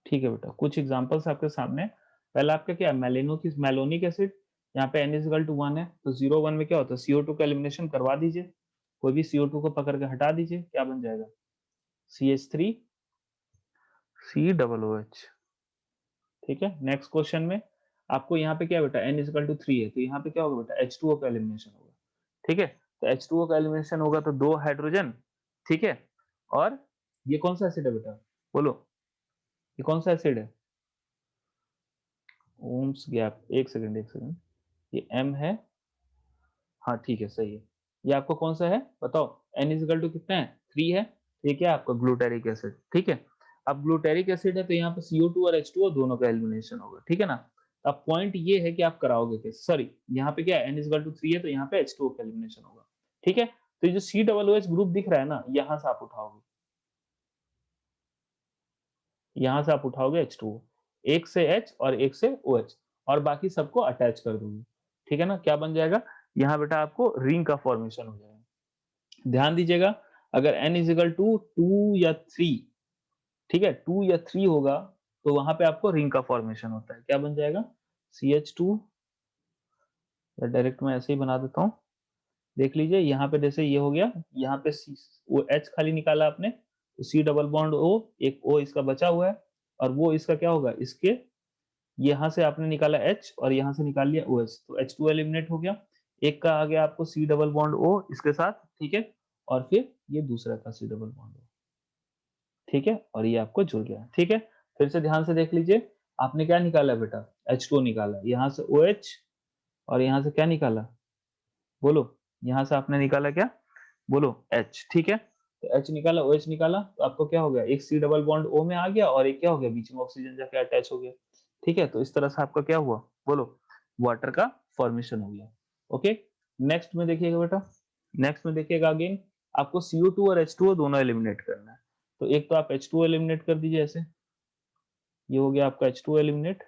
ठीक है बेटा, कुछ एग्जांपल्स आपके सामने। पहला आपका क्या है, मेलोनिक एसिड। यहाँ पे N इक्वल टू 1 है, तो 0 1 में क्या होता है, CO2 का एलिमिनेशन करवा दीजिए, कोई भी CO2 को पकड़ के हटा दीजिए, क्या बन जाएगा, CH3 COOH। ठीक है, नेक्स्ट क्वेश्चन में आपको यहाँ पे क्या बेटा, N इक्वल टू 3 है, तो यहाँ पे क्या होगा बेटा, H2O का एलिमिनेशन होगा। ठीक है, तो H2O का एलिमिनेशन होगा तो 2 हाइड्रोजन। ठीक है, और ये कौन सा एसिड है बेटा, बोलो, ये कौन सा एसिड है, ओम्स गैप, एक सेकंड एक सेकंड, ये M है, हाँ ठीक है सही है। ये आपको कौन सा है बताओ, N इक्वल टू कितना है, 3 है। ये क्या है आपका ग्लूटेरिक एसिड। ठीक है, अब ग्लूटेरिक एसिड है तो यहाँ पे CO2 और H2O दोनों का एलिमिनेशन होगा। ठीक है ना, अब पॉइंट ये है कि आप कराओगे कैसे, सॉरी यहाँ पे क्या है, N इक्वल टू 3 है तो यहाँ पे H2O का एलिमिनेशन होगा। ठीक है, तो ये जो COOH ग्रुप दिख रहा है ना, यहाँ से आप उठाओगे, यहाँ से आप उठाओगे H2O, एक से H और एक से OH, और बाकी सबको अटैच कर दोगे। ठीक है ना, क्या बन जाएगा, यहाँ बेटा आपको रिंग का फॉर्मेशन हो जाएगा। ध्यान दीजिएगा, अगर n इज इक्वल टू 2 या 3, ठीक है, 2 या 3 होगा तो वहां पे आपको रिंग का फॉर्मेशन होता है, क्या बन जाएगा, CH2 या डायरेक्ट मैं ऐसे ही बना देता हूँ। देख लीजिए यहाँ पे जैसे ये हो गया, यहाँ पे वो H खाली निकाला आपने, तो C डबल बॉन्ड O, एक O इसका बचा हुआ है, और वो इसका क्या होगा, इसके यहाँ से आपने निकाला H और यहाँ से निकाल लिया OH, तो H2 एलिमिनेट हो गया। एक का आ गया आपको C डबल बॉन्ड O इसके साथ, ठीक है, और फिर ये दूसरा का C डबल बॉन्ड O, ठीक है, और ये आपको जुड़ गया, ठीक है। फिर से ध्यान से देख लीजिए, आपने क्या निकाला बेटा, H2O निकाला, यहाँ से OH, और यहाँ से क्या निकाला, बोलो, यहाँ से आपने निकाला क्या, बोलो H, ठीक है। तो H निकाला, OH निकाला, तो आपको क्या हो गया, एक C डबल बॉन्ड O में आ गया और एक क्या हो गया, बीच में ऑक्सीजन जाके अटैच हो गया, ठीक है। तो इस तरह से आपका क्या हुआ, बोलो, वाटर का फॉर्मेशन हो गया। ओके, नेक्स्ट में देखिएगा बेटा, नेक्स्ट में देखिएगा अगेन, आपको CO2 और H2O दोनों एलिमिनेट करना है। तो एक तो आप H2O एलिमिनेट कर दीजिए ऐसे, ये हो गया आपका H2O एलिमिनेट।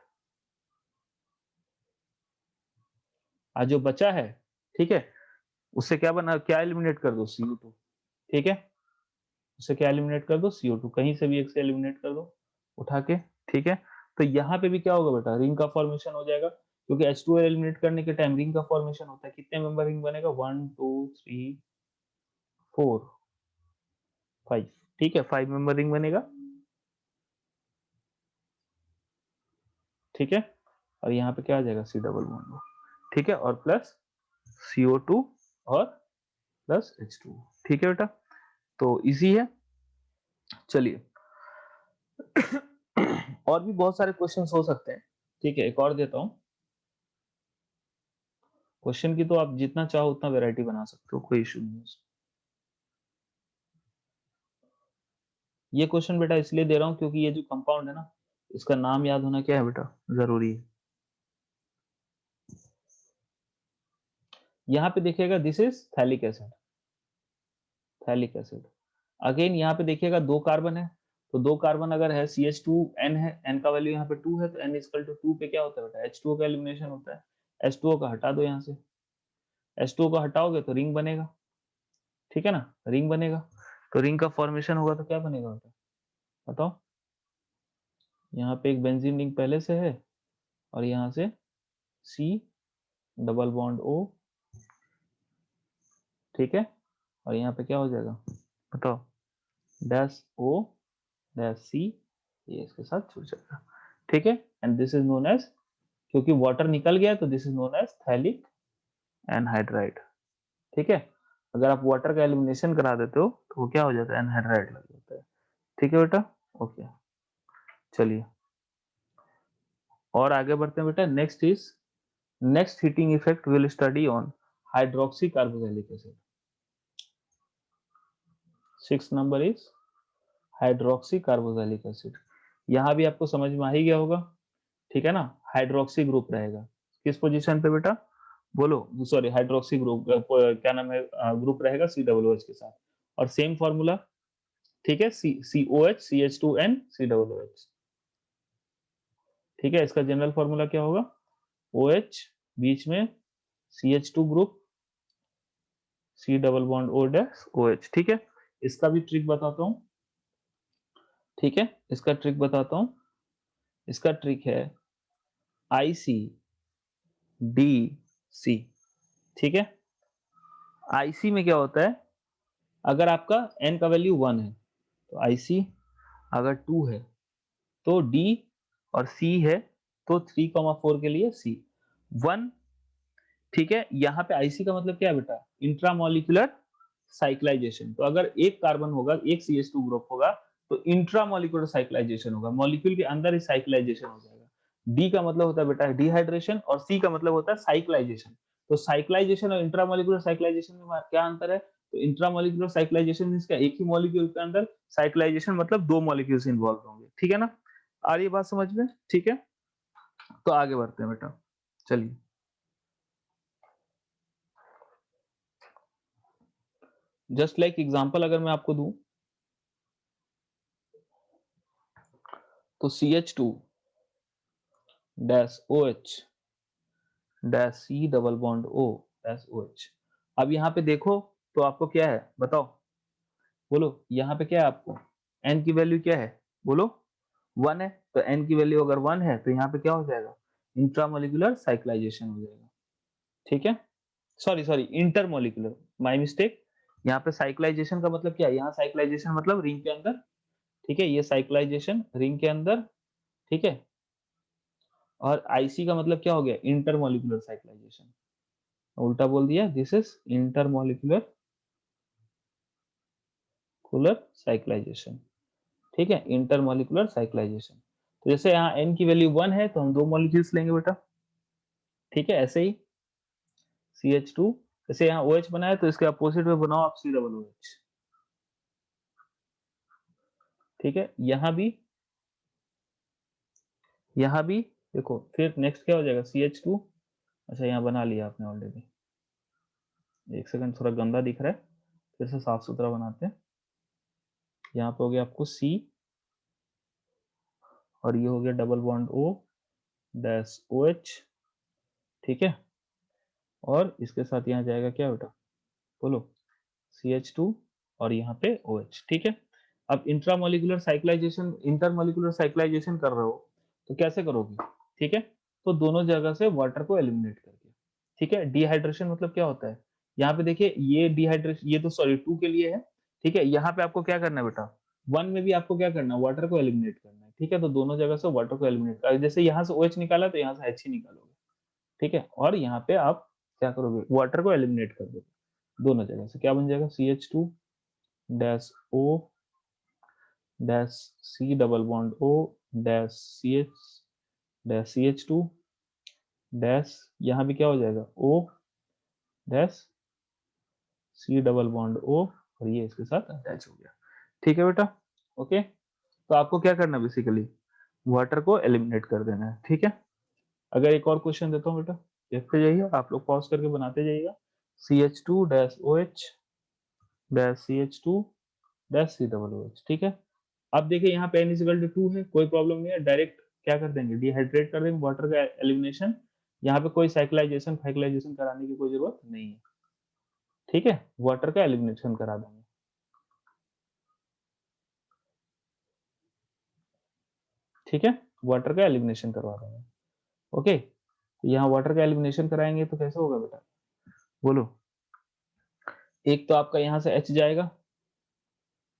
आज जो बचा है, ठीक है, उससे क्या बना, क्या एलिमिनेट कर दो, CO2, ठीक है, उससे क्या एलिमिनेट कर दो, CO2, कहीं से भी एक से एलिमिनेट कर दो उठा के, ठीक है। तो यहाँ पे भी क्या होगा बेटा, रिंग का फॉर्मेशन हो जाएगा, क्योंकि H2O एलिमिनेट करने के टाइम रिंग का फॉर्मेशन होता है। कितने मेंबर रिंग बनेगा, 1 2 3 4 5, ठीक है, 5 मेंबर रिंग बनेगा, ठीक है। और यहाँ पे क्या आ जाएगा, C डबल बॉन्ड, ठीक है, और प्लस CO2 और प्लस H2O, ठीक है बेटा। तो इजी है, चलिए। और भी बहुत सारे क्वेश्चंस हो सकते हैं, ठीक है, एक और देता हूं क्वेश्चन की, तो आप जितना चाहो उतना वैरायटी बना सकते हो, कोई इशू नहीं है। ये क्वेश्चन बेटा इसलिए दे रहा हूं क्योंकि ये जो कंपाउंड है ना, इसका नाम याद होना क्या है बेटा, जरूरी है। यहाँ पे देखिएगा, this is phthalic acid, phthalic acid. Again यहाँ पे देखिएगा दो कार्बन है, तो दो कार्बन अगर है, CH2N है, N का वैल्यू यहाँ पे 2 है, तो N इक्वल टू 2 पे क्या होता है बेटा, H2O का एलिमिनेशन होता है। H2O का हटा दो, यहाँ से H2O का हटाओगे तो रिंग बनेगा, ठीक है ना, रिंग बनेगा। तो रिंग का फॉर्मेशन होगा तो क्या बनेगा बेटा, बताओ। यहाँ पे एक बेंजीन रिंग पहले से है, और यहाँ से C डबल बॉन्ड O, ठीक है, और यहाँ पे क्या हो जाएगा, बताओ, डैश O डैश C, ये इसके साथ जुड़ जाएगा, ठीक है। And this is known as, क्योंकि वाटर निकल गया तो this is known as phthalic anhydride, ठीक है। अगर आप वाटर का एलिमिनेशन करा देते हो तो वो क्या हो जाता है, एनहाइड्राइड लग जाता है, ठीक है बेटा। ओके, चलिए और आगे बढ़ते हैं बेटा। Next is, next heating effect will study on hydroxy carboxylic acid. 6 number is hydroxy carboxylic acid. यहाँ भी आपको समझ में आ ही गया होगा, ठीक है ना, हाइड्रोक्सी ग्रुप रहेगा किस पोजीशन पे बेटा, बोलो, सॉरी, हाइड्रोक्सी ग्रुप क्या नाम है, ग्रुप रहेगा COOH के साथ, और सेम फॉर्मूला, ठीक है, COH CH2N COOH, ठीक है। इसका जनरल फॉर्मूला क्या होगा, OH बीच में CH2 group, C double bond O dash OH, ठीक है। इसका भी ट्रिक बताता हूं, ठीक है, इसका ट्रिक बताता हूं। इसका ट्रिक है ICDC, ठीक है। IC में क्या होता है, अगर आपका N का वैल्यू 1 है तो IC, अगर 2 है तो D, और C है तो 3,4 के लिए C 1, ठीक है। यहाँ पे IC का मतलब क्या है बेटा, इंट्रामोलिकुलर साइक्लाइजेशन। तो अगर एक कार्बन होगा, एक CH2 ग्रुप होगा, तो इंट्रामोलिकुलर साइक्लाइजेशन होगा, मॉलिक्यूल के अंदर ही साइक्लाइजेशन हो जाएगा। डी का मतलब होता है बेटा डिहाइड्रेशन, और सी का मतलब होता है साइक्लाइजेशन। तो साइक्लाइजेशन और इंट्रामोलिकुलर साइक्लाइजेशन में क्या अंतर है, तो इंट्रामोलिकुलर साइक्लाइजेशन मींस क्या, एक ही मॉलिक्यूल के अंदर साइक्लाइजेशन मतलब दो मॉलिक्यूल्स इन्वॉल्व होंगे, ठीक है ना। आ रही बात समझ में, ठीक है। तो आगे बढ़ते हैं बेटा, चलिए। जस्ट लाइक एग्जांपल अगर मैं आपको दूं, तो CH2 dash OH dash C double bond O dash OH। अब यहाँ पे देखो तो आपको क्या है, बताओ, बोलो, यहाँ पे क्या है आपको, N की वैल्यू क्या है, बोलो, 1 है। तो N की वैल्यू अगर 1 है तो यहाँ पे क्या हो जाएगा, इंट्रामोलिकुलर साइक्लाइजेशन हो जाएगा, ठीक है, sorry sorry intermolecular, my mistake. यहाँ पे साइक्लाइजेशन का मतलब क्या है, यहाँ साइक्लाइजेशन मतलब रिंग के अंदर, ठीक है, ये साइक्लाइजेशन रिंग के अंदर, ठीक है, और आईसी का मतलब क्या हो गया, इंटरमोलिकुलर साइक्लाइजेशन, उल्टा बोल दिया, this is intermolecular cooler cyclisation, ठीक है, इंटरमोलिकुलर साइक्लाइजेशन। तो जैसे यहाँ n की वैल्यू 1 है तो हम 2 मॉलिक्यूल्स लेंगे बेटा, ठीक है, ऐसे ही CH2, जैसे यहाँ OH बनाया तो इसके अपोजिट में बनाओ आप COOH, ठीक है, यहाँ भी देखो, फिर नेक्स्ट क्या हो जाएगा CH2, अच्छा यहाँ बना लिया आपने ऑलरेडी, एक सेकंड, थोड़ा गंदा दिख रहा है, फिर से साफ सुथरा बनाते हैं। यहाँ पे हो गया आपको C, और ये हो गया double bond O dash OH, ठीक है, और इसके साथ यहाँ जाएगा क्या बेटा, बोलो, CH2 और यहाँ पे OH, ठीक है। अब इंट्रामोलिकुलर साइक्लाइजेशन, इंटरमोलिकुलर साइक्लाइजेशन कर रहे हो तो कैसे करोगे, ठीक है, तो दोनों जगह से वाटर को एलिमिनेट करके, ठीक है। डिहाइड्रेशन मतलब क्या होता है, यहाँ पे देखिए ये डिहाइड्रेशन, ये तो सॉरी 2 के लिए है, ठीक है, यहाँ पे आपको क्या करना है बेटा, 1 में भी आपको क्या करना है, वाटर को एलिमिनेट करना है, ठीक है, तो दोनों जगह से वाटर को एलिमिनेट कर, जैसे यहाँ से OH निकाला तो यहाँ से H ही निकालोगे, ठीक है, और यहाँ पे आप क्या करोगे, वाटर को एलिमिनेट कर दोगे दोनों जगह से, क्या बन जाएगा CH2 dash O dash C double bond O dash CH2 dash, यहाँ भी क्या हो जाएगा O dash C double bond O, और ये इसके साथ अटैच हो गया, ठीक है बेटा, ओके। तो आपको क्या करना है बेसिकली, वाटर को एलिमिनेट कर देना है, ठीक है। अगर एक और क्वेश्चन देता हूँ बेटा, देखते जाइए, आप लोग पॉज करके बनाते जाइएगा, CH2 dash OH dash CH2 dash C double OH, ठीक है। अब देखिए यहाँ पे n इक्वल टू 2 है, कोई प्रॉब्लम नहीं है, डायरेक्ट क्या कर देंगे, डिहाइड्रेट कर देंगे, वाटर का एलिमिनेशन, यहाँ पे कोई साइक्लाइजेशन फाइक्लाइजेशन कराने की कोई जरूरत नहीं है, ठीक है, वाटर का एलिमिनेशन करा देंगे, ठीक है, वाटर का एलिमिनेशन करवा देंगे, ओके। यहाँ वाटर का एलिमिनेशन कराएंगे तो कैसे होगा बेटा, बोलो, एक तो आपका यहाँ से H जाएगा,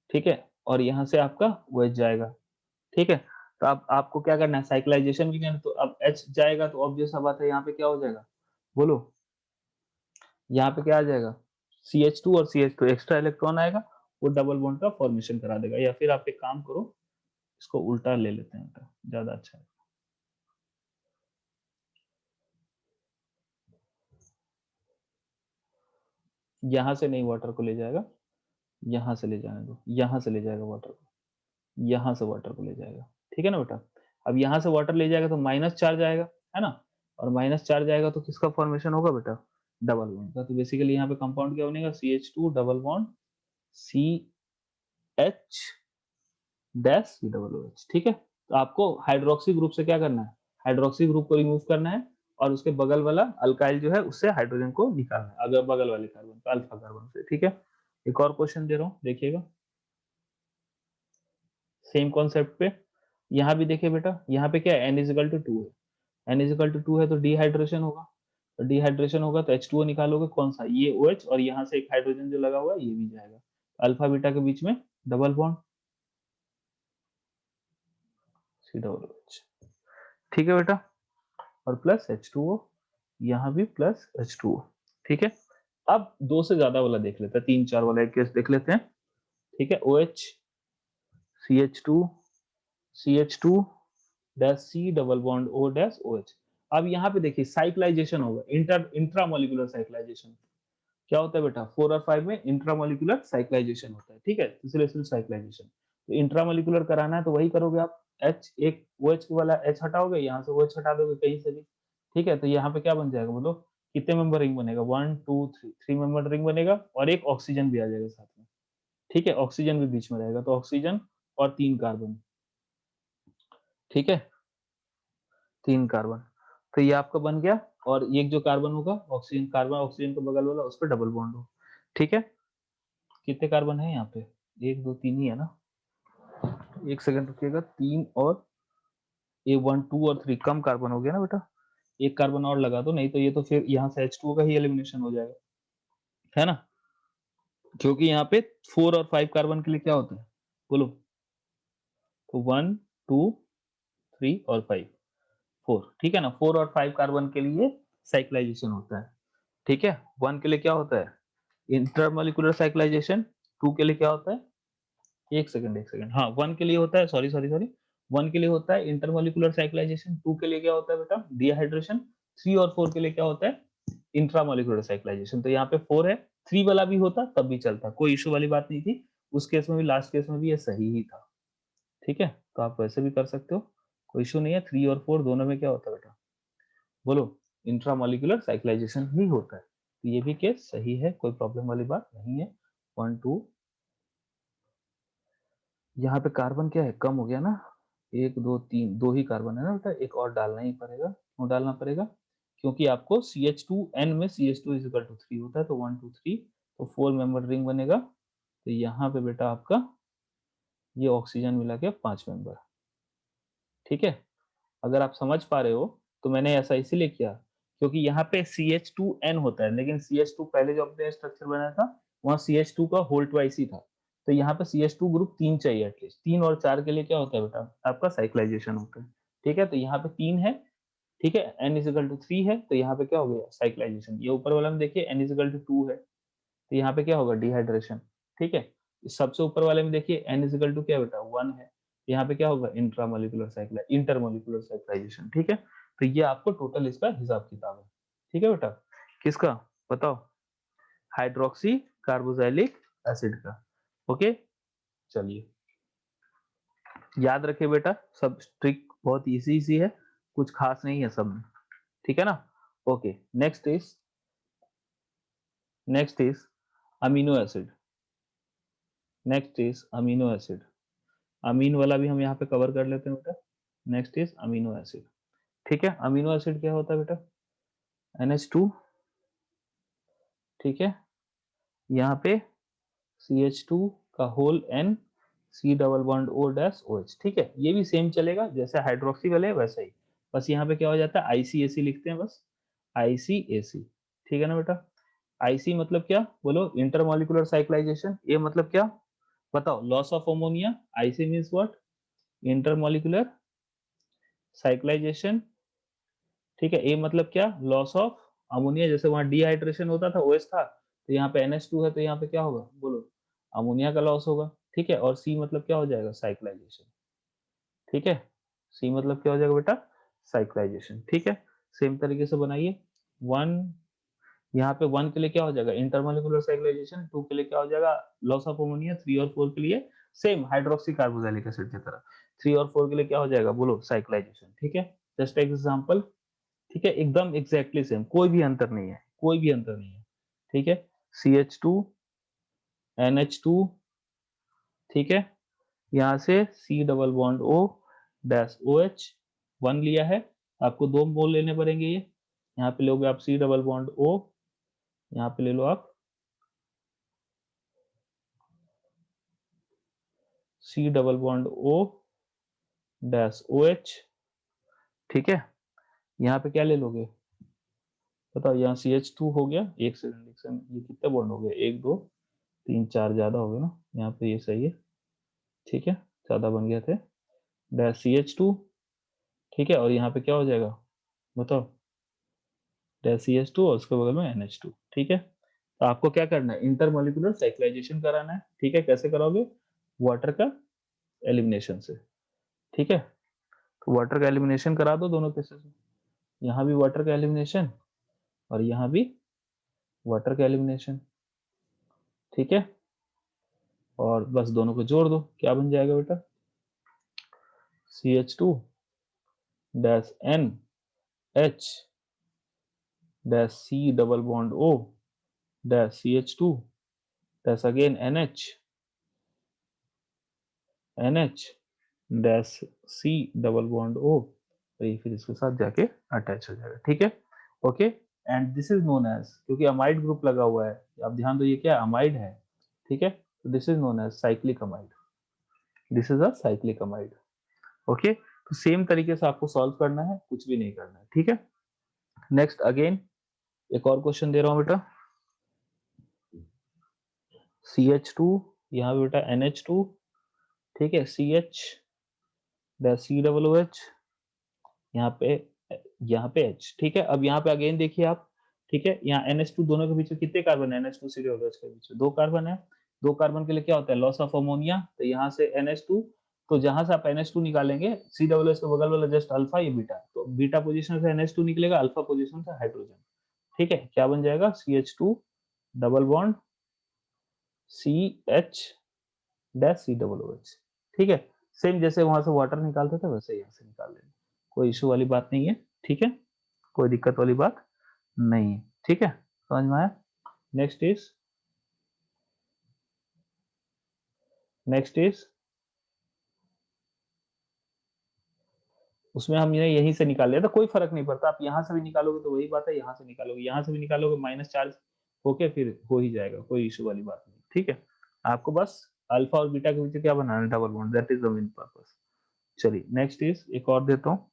ठीक है, और यहाँ से आपका OH जाएगा, ठीक है। तो अब आपको क्या करना है, साइक्लाइजेशन भी करना है, तो अब H जाएगा तो ऑब्वियस सा बात है, यहाँ पे क्या हो जाएगा, बोलो, यहाँ पे क्या आ जाएगा, CH2 और CH2 एक्स्ट्रा इलेक्ट्रॉन आएगा, वो डबल बॉन्ड का फॉर्मेशन करा देगा, या फिर आप एक काम करो, इसको उल्टा ले लेते हैं बेटा, ज्यादा अच्छा है, यहाँ से नहीं वाटर को ले जाएगा, यहाँ से ले जाने दो, यहाँ से ले जाएगा वाटर को, यहाँ से वाटर को ले जाएगा, ठीक है ना बेटा। अब यहाँ से वाटर ले जाएगा तो माइनस चार्ज आएगा, है ना, और माइनस चार्ज आएगा तो किसका फॉर्मेशन होगा बेटा, डबल बॉन्ड का, तो बेसिकली यहाँ पे कंपाउंड क्या बनेगा, CH2 double bond CH dash C double OH, ठीक है। तो आपको हाइड्रोक्सी ग्रुप से क्या करना है, हाइड्रोक्सी ग्रुप को रिमूव करना है, और उसके बगल वाला अल्काइल जो है उससे हाइड्रोजन को निकालना है, अगर बगल वाले कार्बन का अल्फा कार्बन से, ठीक है। एक और क्वेश्चन दे रहा हूँ, देखिएगा, सेम कॉन्सेप्ट पे, यहाँ भी देखिए बेटा, यहाँ पे क्या है, n इजिकल टू 2 है, n इजिकल टू 2 है तो डिहाइड्रेशन होगा, तो डिहाइड्रेशन होगा तो H2O निकालोगे, कौन सा, ये OH, और यहाँ से एक हाइड्रोजन जो लगा हुआ है ये भी जाएगा, अल्फा बीटा के बीच में double bond, C double OH, ठीक है बेटा, और प्लस H2O, यहाँ भी प्लस H2O, ठीक है। अब दो से ज्यादा वाला देख लेते हैं, 3 4 वाला एक केस देख लेते हैं, ठीक है, OH CH2 CH2 dash C double bond O dash OH। अब यहाँ पे देखिए साइक्लाइजेशन होगा, इंट्रामोलिकुलर साइक्लाइजेशन, क्या होता है बेटा, 4 और 5 में इंट्रामोलिकुलर साइक्लाइजेशन होता है, ठीक है, इसलिए सिर्फ साइक्लाइजेशन, तो इंट्रामोलिकुलर कराना है तो वही करोगे आप, H एक OH वाला H हटाओगे, यहाँ से OH हटा दोगे कहीं से भी, ठीक है, तो यहाँ पे क्या बन जाएगा बोलो, कितने मेंबर रिंग बनेगा, 1 2 3, 3 मेंबर रिंग बनेगा, और एक ऑक्सीजन भी आ जाएगा साथ में, ठीक है, ऑक्सीजन भी बीच में रहेगा, तो ऑक्सीजन और 3 कार्बन, ठीक है, 3 कार्बन, तो ये आपका बन गया, और एक जो कार्बन होगा ऑक्सीजन, कार्बन ऑक्सीजन के बगल वाला, उस पर डबल बॉन्ड हो, ठीक है। कितने कार्बन है यहाँ पे, 1 2 3 ही है ना, एक सेकंड रुकिएगा, 3 और ये 1 2 और 3 कम कार्बन हो गया ना बेटा, एक कार्बन और लगा दो, नहीं तो ये तो फिर यहाँ से H2O का ही एलिमिनेशन हो जाएगा, है ना? क्योंकि यहाँ पे 4 और 5 कार्बन के लिए क्या होता है? बोलो। तो 1, 2, 3 और 5, 4, ठीक है ना? 4 और 5 कार्बन के लिए साइक्लाइजेशन होता है, ठीक है? 1 के लिए क्या होता है? Intermolecular cyclisation. 2 के लिए क्या होता है? एक सेकंड, हाँ 1 के लिए होता है, सॉरी 1 के लिए होता है इंटरमॉलिक्यूलर साइक्लाइजेशन, 2 के लिए क्या होता है बेटा? डिहाइड्रेशन। 3 और 4 के लिए क्या होता है? Intramolecular cyclisation. तो यहाँ पे 4 है, 3 वाला भी होता तब भी चलता, कोई इश्यू वाली बात नहीं थी। उस केस में भी, लास्ट केस में भी ये सही ही था, ठीक है? तो आप वैसे भी कर सकते हो, कोई इश्यू नहीं है। 3 और 4 दोनों में क्या होता है बेटा? बोलो। इंट्रामॉलिक्यूलर साइक्लाइजेशन ही होता है, तो ये भी केस सही है, कोई प्रॉब्लम वाली बात नहीं है। 1, 2, यहाँ पे कार्बन क्या है? कम हो गया ना, 1, 2, 3, 2 ही कार्बन है ना बेटा, एक और डालना ही पड़ेगा। क्यों डालना पड़ेगा? क्योंकि आपको CH2N में CH2 इक्वल टू 3 होता है, तो 1, 2, 3, तो 4 मेंबर रिंग बनेगा। तो यहाँ पे बेटा आपका ये ऑक्सीजन मिला के 5 मेंबर, ठीक है? अगर आप समझ पा रहे हो तो मैंने ऐसा इसीलिए किया क्योंकि यहाँ पे CH2N होता है, लेकिन CH2 पहले जो अपने स्ट्रक्चर बनाया था वहाँ CH2 का होल ट्वाइस ही था, तो यहाँ पे CH2 ग्रुप 3 चाहिए एटलीस्ट। 3 और 4 के लिए क्या होता है बेटा? आपका साइक्लाइजेशन होता है, ठीक है? तो यहाँ पे 3 है, ठीक है? N इजिकल टू 3 है, तो यहाँ पे क्या हो गया? साइक्लाइजेशन। ये ऊपर वाला में देखिए N इजिकल टू 2 है, तो यहाँ पे क्या होगा? डिहाइड्रेशन, ठीक है? सबसे ऊपर वाले में देखिए N इजिकल टू क्या बेटा? 1 है, यहाँ पे क्या होगा? इंटरमोलिकुलर साइक्लाइजेशन, ठीक है? तो ये आपको टोटल इसका हिसाब किताब है, ठीक है बेटा? किसका? बताओ। हाइड्रोक्सी कार्बोक्सिलिक एसिड का, ओके? चलिए, याद रखिए बेटा, सब ट्रिक बहुत इजी इजी है, कुछ खास नहीं है सब में, ठीक है ना? Okay, next is amino acid. Next is amino acid. Amine वाला भी हम यहाँ पे कवर कर लेते हैं बेटा। नेक्स्ट इज अमीनो एसिड, ठीक है? अमीनो एसिड क्या होता है बेटा? NH2, ठीक है? यहाँ पे CH2 का whole N, C double bond O dash OH, ठीक है? ये भी सेम चलेगा जैसे हाइड्रोक्सी वाले वैसा ही, बस यहाँ पे क्या हो जाता है? ICAC लिखते हैं बस, ICAC, ठीक है ना बेटा? IC मतलब क्या? बोलो। Intermolecular cyclisation. A मतलब क्या? बताओ। Loss of ammonia. IC means what? Intermolecular cyclisation, ठीक है? ए मतलब क्या? Loss of ammonia. जैसे वहां डिहाइड्रेशन होता था, OH था, तो यहाँ पे NH2 है, तो यहाँ पे क्या होगा? बोलो। अमोनिया का लॉस होगा, ठीक है? और सी मतलब क्या हो जाएगा? साइक्लाइजेशन, ठीक है? सी मतलब क्या हो जाएगा बेटा? साइक्लाइजेशन, ठीक है? सेम तरीके से बनाइए। 1, यहाँ पे 1 के लिए क्या हो जाएगा? Intermolecular cyclisation. 2 के लिए क्या हो जाएगा? Loss of ammonia. 3 और 4 के लिए सेम हाइड्रोक्सी कार्बोक्सिलिक एसिड की तरह, 3 और 4 के लिए क्या हो जाएगा? बोलो। साइक्लाइजेशन, ठीक है? जस्ट एग्जांपल, ठीक है? एकदम एग्जैक्टली सेम, कोई भी अंतर नहीं है, कोई भी अंतर नहीं है, ठीक है? CH2, NH2, ठीक है? यहाँ से C double bond O dash OH, 1 लिया है, आपको 2 मोल लेने पड़ेंगे ये। यहाँ पे लोगे आप C डबल बॉन्ड O, यहाँ पे ले लो आप C double bond O dash OH, ठीक है? यहाँ पे क्या ले लोगे? बताओ। यहाँ CH2 हो गया, एक सेकंड, ये कितने बॉन्ड हो गए? 1, 2, 3, 4 ज्यादा हो गए ना, यहाँ पे ये सही है, ठीक है? ज्यादा बन गए थे। डैश CH2, ठीक है? और यहाँ पे क्या हो जाएगा? बताओ। डैश CH2 और उसके बगल में NH2, ठीक है? तो आपको क्या करना है? इंटरमोलिकुलर साइक्लाइजेशन कराना है, ठीक है? कैसे कराओगे? वाटर का एलिमिनेशन से, ठीक है? तो वाटर का एलिमिनेशन करा दो दोनों केसेस में, यहाँ भी वाटर का एलिमिनेशन और यहाँ भी वाटर का एलिमिनेशन, ठीक है? और बस दोनों को जोड़ दो, क्या बन जाएगा बेटा? CH2 dash NH dash C double bond O dash CH2 dash again NH dash C double bond O, तो ये फिर इसके साथ जाके अटैच हो जाएगा, ठीक है? Okay, and this is known as, क्योंकि अमाइड ग्रुप लगा हुआ है, आप ध्यान दो, ये क्या अमाइड है, ठीक है? तो this is known as cyclic amide, this is a cyclic amide, okay? तो सेम तरीके से आपको सॉल्व करना है, कुछ भी नहीं करना है, ठीक है? नेक्स्ट अगेन एक और क्वेश्चन दे रहा हूँ बेटा, CH2 यहाँ पे बेटा NH2, ठीक है, CH COOH, यहाँ पे H, ठीक है। अब यहाँ पे अगेन देखिए आप, ठीक है, यहाँ NH2 दोनों के बीच में कितने कार्बन है, NH2 COOH के बीच में 2 कार्बन है। 2 कार्बन के लिए क्या होता है, लॉस ऑफ अमोनिया, तो यहाँ से NH2, तो जहां से आप NH2 निकालेंगे, COOH के बगल वाला जस्ट अल्फा, ये बीटा, तो बीटा पोजीशन से NH2 निकलेगा, अल्फा पोजीशन से हाइड्रोजन, ठीक है। क्या बन जाएगा, CH2 double bond CH dash COOH, ठीक है। सेम जैसे वहां से वाटर निकालते थे वैसे यहाँ से निकाल लेंगे, कोई इशू वाली बात नहीं है, ठीक है, कोई दिक्कत वाली बात नहीं है, ठीक है, समझ में आया। नेक्स्ट इज उसमें हमने यहीं से निकाल लिया था, कोई फर्क नहीं पड़ता, आप यहाँ से भी निकालोगे तो वही बात है, यहाँ से निकालोगे, यहाँ से भी निकालोगे, माइनस चार्ज होके फिर हो ही जाएगा, कोई इशू वाली बात नहीं, ठीक है। आपको बस अल्फा और बीटा के बीच क्या बनाना है, double bond, that is the main purpose. चलिए नेक्स्ट इज एक और देता हूँ,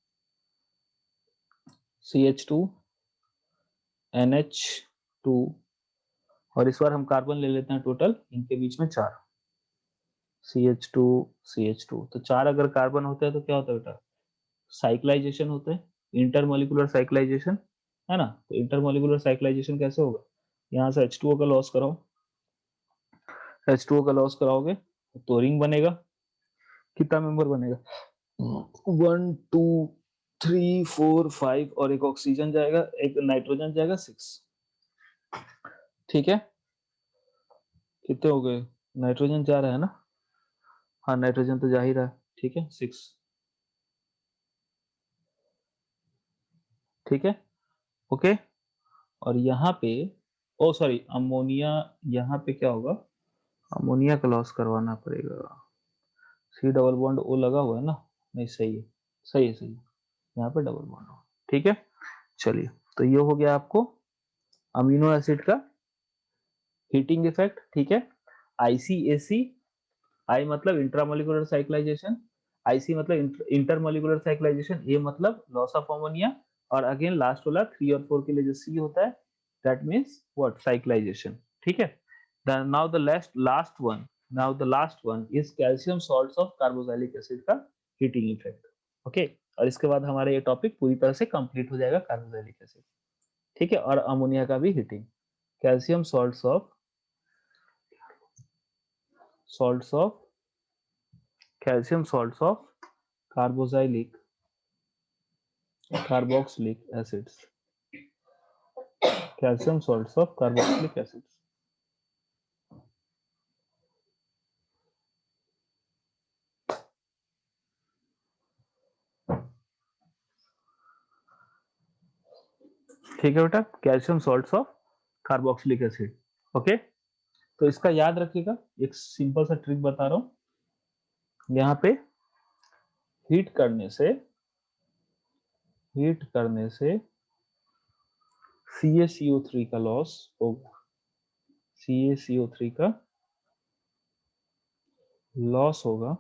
CH2 NH2, और इस बार हम कार्बन ले लेते हैं टोटल, इनके बीच में 4, CH2 CH2, तो 4 अगर कार्बन होते हैं तो क्या होता है बेटा, साइक्लाइजेशन होता है, इंटरमोलिकुलर साइक्लाइजेशन, है ना। तो इंटरमोलिकुलर साइक्लाइजेशन कैसे होगा, यहाँ से H2O का लॉस कराओ, H2O का लॉस कराओगे तो रिंग बनेगा, कितना मेंबर बनेगा, 1 2 3 4 5, और एक ऑक्सीजन जाएगा, एक नाइट्रोजन जाएगा, 6, ठीक है। कितने हो गए, नाइट्रोजन जा रहा है ना, हाँ नाइट्रोजन तो जा ही रहा है, ठीक है, 6, ठीक है, ओके। और यहाँ पे, ओ सॉरी, अमोनिया, यहाँ पे क्या होगा, अमोनिया का लॉस करवाना पड़ेगा, C डबल बॉन्ड O लगा हुआ है ना, नहीं सही है, सही है, सही है, यहाँ पे डबल बॉन्ड O, ठीक है। चलिए, तो ये हो गया आपको अमीनो एसिड का हीटिंग इफेक्ट, ठीक है। ICAC, आई मतलब इंट्रामोलिकुलर साइक्लाइजेशन, IC मतलब इंटरमोलिकुलर साइक्लाइजेशन, ए मतलब लॉस ऑफ अमोनिया, और अगेन लास्ट वाला 3 और 4 के लिए जो C होता है, दैट मींस व्हाट, साइक्लाइजेशन, ठीक है। Now the last one is calcium salts of carboxylic acid का हीटिंग इफेक्ट, ओके। और इसके बाद हमारा ये टॉपिक पूरी तरह से कंप्लीट हो जाएगा, कार्बोक्सिलिक एसिड, ठीक है, और अमोनिया का भी heating. Calcium salts of calcium salts of carboxylic acids, calcium salts of carboxylic acids, ठीक है बेटा, calcium salts of carboxylic acid, okay. तो इसका याद रखिएगा, एक सिंपल सा ट्रिक बता रहा हूं, यहाँ पे हीट करने से CaCO3 का लॉस होगा, CaCO3 का लॉस होगा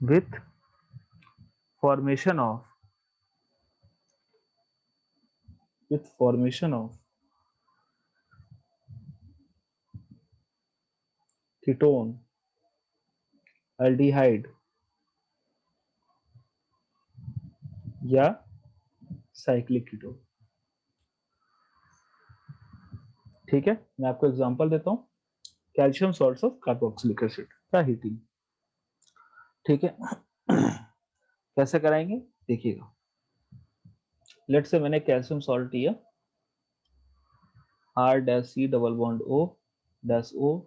with formation of ketone, aldehyde या साइक्लिक कीटोन, ठीक है। मैं आपको एग्जांपल देता हूं, calcium salts of carboxylic acid का हीटिंग, ठीक है। कैसे कराएंगे देखिएगा, लेट से मैंने कैल्शियम सॉल्ट लिया, R dash C double bond O dash O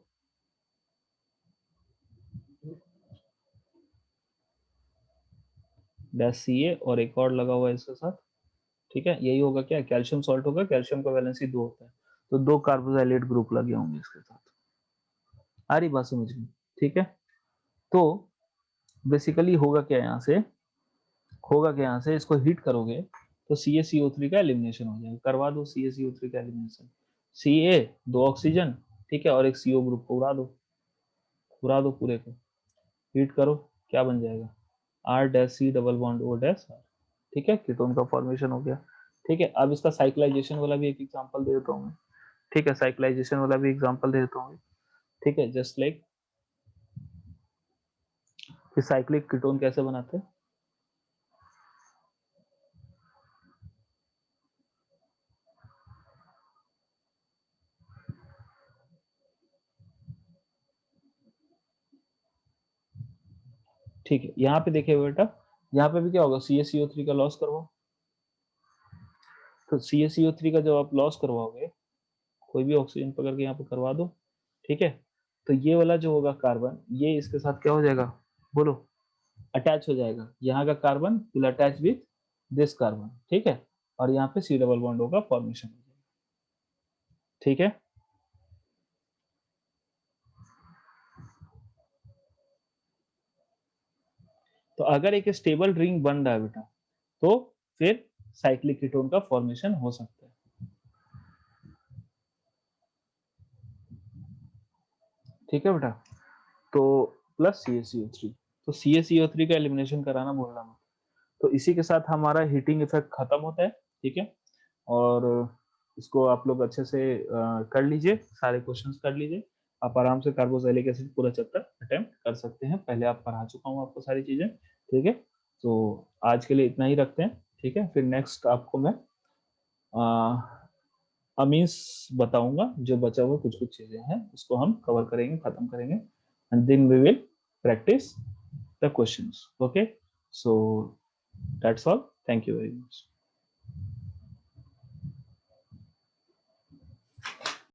dash Ca, और एक और लगा हुआ है इसके साथ, ठीक है। यही होगा क्या, कैल्शियम सॉल्ट होगा, कैल्शियम का वैलेंसी 2 होता है, तो 2 कार्बोक्सिलेट ग्रुप लगे होंगे इसके साथ, आ रही बात समझ में, ठीक है। तो बेसिकली होगा क्या यहाँ से इसको हीट करोगे तो CaCO3 का एलिमिनेशन हो जाएगा, करवा दो CaCO3 का एलिमिनेशन, Ca 2 ऑक्सीजन, ठीक है, और एक CO ग्रुप को उड़ा दो पूरे को, हीट करो, क्या बन जाएगा, R dash C double bond O dash R, ठीक है, कीटोन का फॉर्मेशन हो गया। ठीक है, अब इसका साइक्लाइजेशन वाला भी एक एग्जांपल दे देता हूँ मैं। ठीक है, साइक्लाइजेशन वाला भी एग्जांपल दे देता हूँ। ठीक है, जस्ट लाइक कि साइक्लिक कीटोन कैसे बनाते हैं। ठीक है, यहाँ पे देखिए बेटा, यहाँ पे भी क्या होगा, CaCO3 का लॉस करवाओ। तो CaCO3 का जब आप लॉस करवाओगे, कोई भी ऑक्सीजन पकड़ के यहाँ पे करवा दो। ठीक है, तो ये वाला जो होगा कार्बन, ये इसके साथ क्या हो जाएगा, बोलो, अटैच हो जाएगा। यहाँ का carbon will attach with this carbon. ठीक है, और यहाँ पे C डबल बॉन्ड होगा, फॉर्मेशन हो जाएगा। ठीक है, तो अगर एक स्टेबल रिंग बन रहा है बेटा, तो फिर साइक्लिक कीटोन का फॉर्मेशन हो सकता है। ठीक है बेटा, तो प्लस CaCO3, तो CaCO3 का एलिमिनेशन कराना बोल रहा हूँ। तो इसी के साथ हमारा हीटिंग इफेक्ट खत्म होता है। ठीक है, और इसको आप लोग अच्छे से कर लीजिए, सारे क्वेश्चंस कर लीजिए। आप आराम से कार्बोक्सिलिक एसिड पूरा चैप्टर अटेम्प्ट कर सकते हैं, पहले आप पढ़ा चुका हूँ आपको सारी चीजें। ठीक है, तो आज के लिए इतना ही रखते हैं। ठीक है, फिर नेक्स्ट आपको मैं अमीन्स बताऊंगा, जो बचा हुआ कुछ कुछ चीजें हैं उसको हम कवर करेंगे, खत्म करेंगे, and then we will practice the questions. Okay, so that's all. Thank you very much.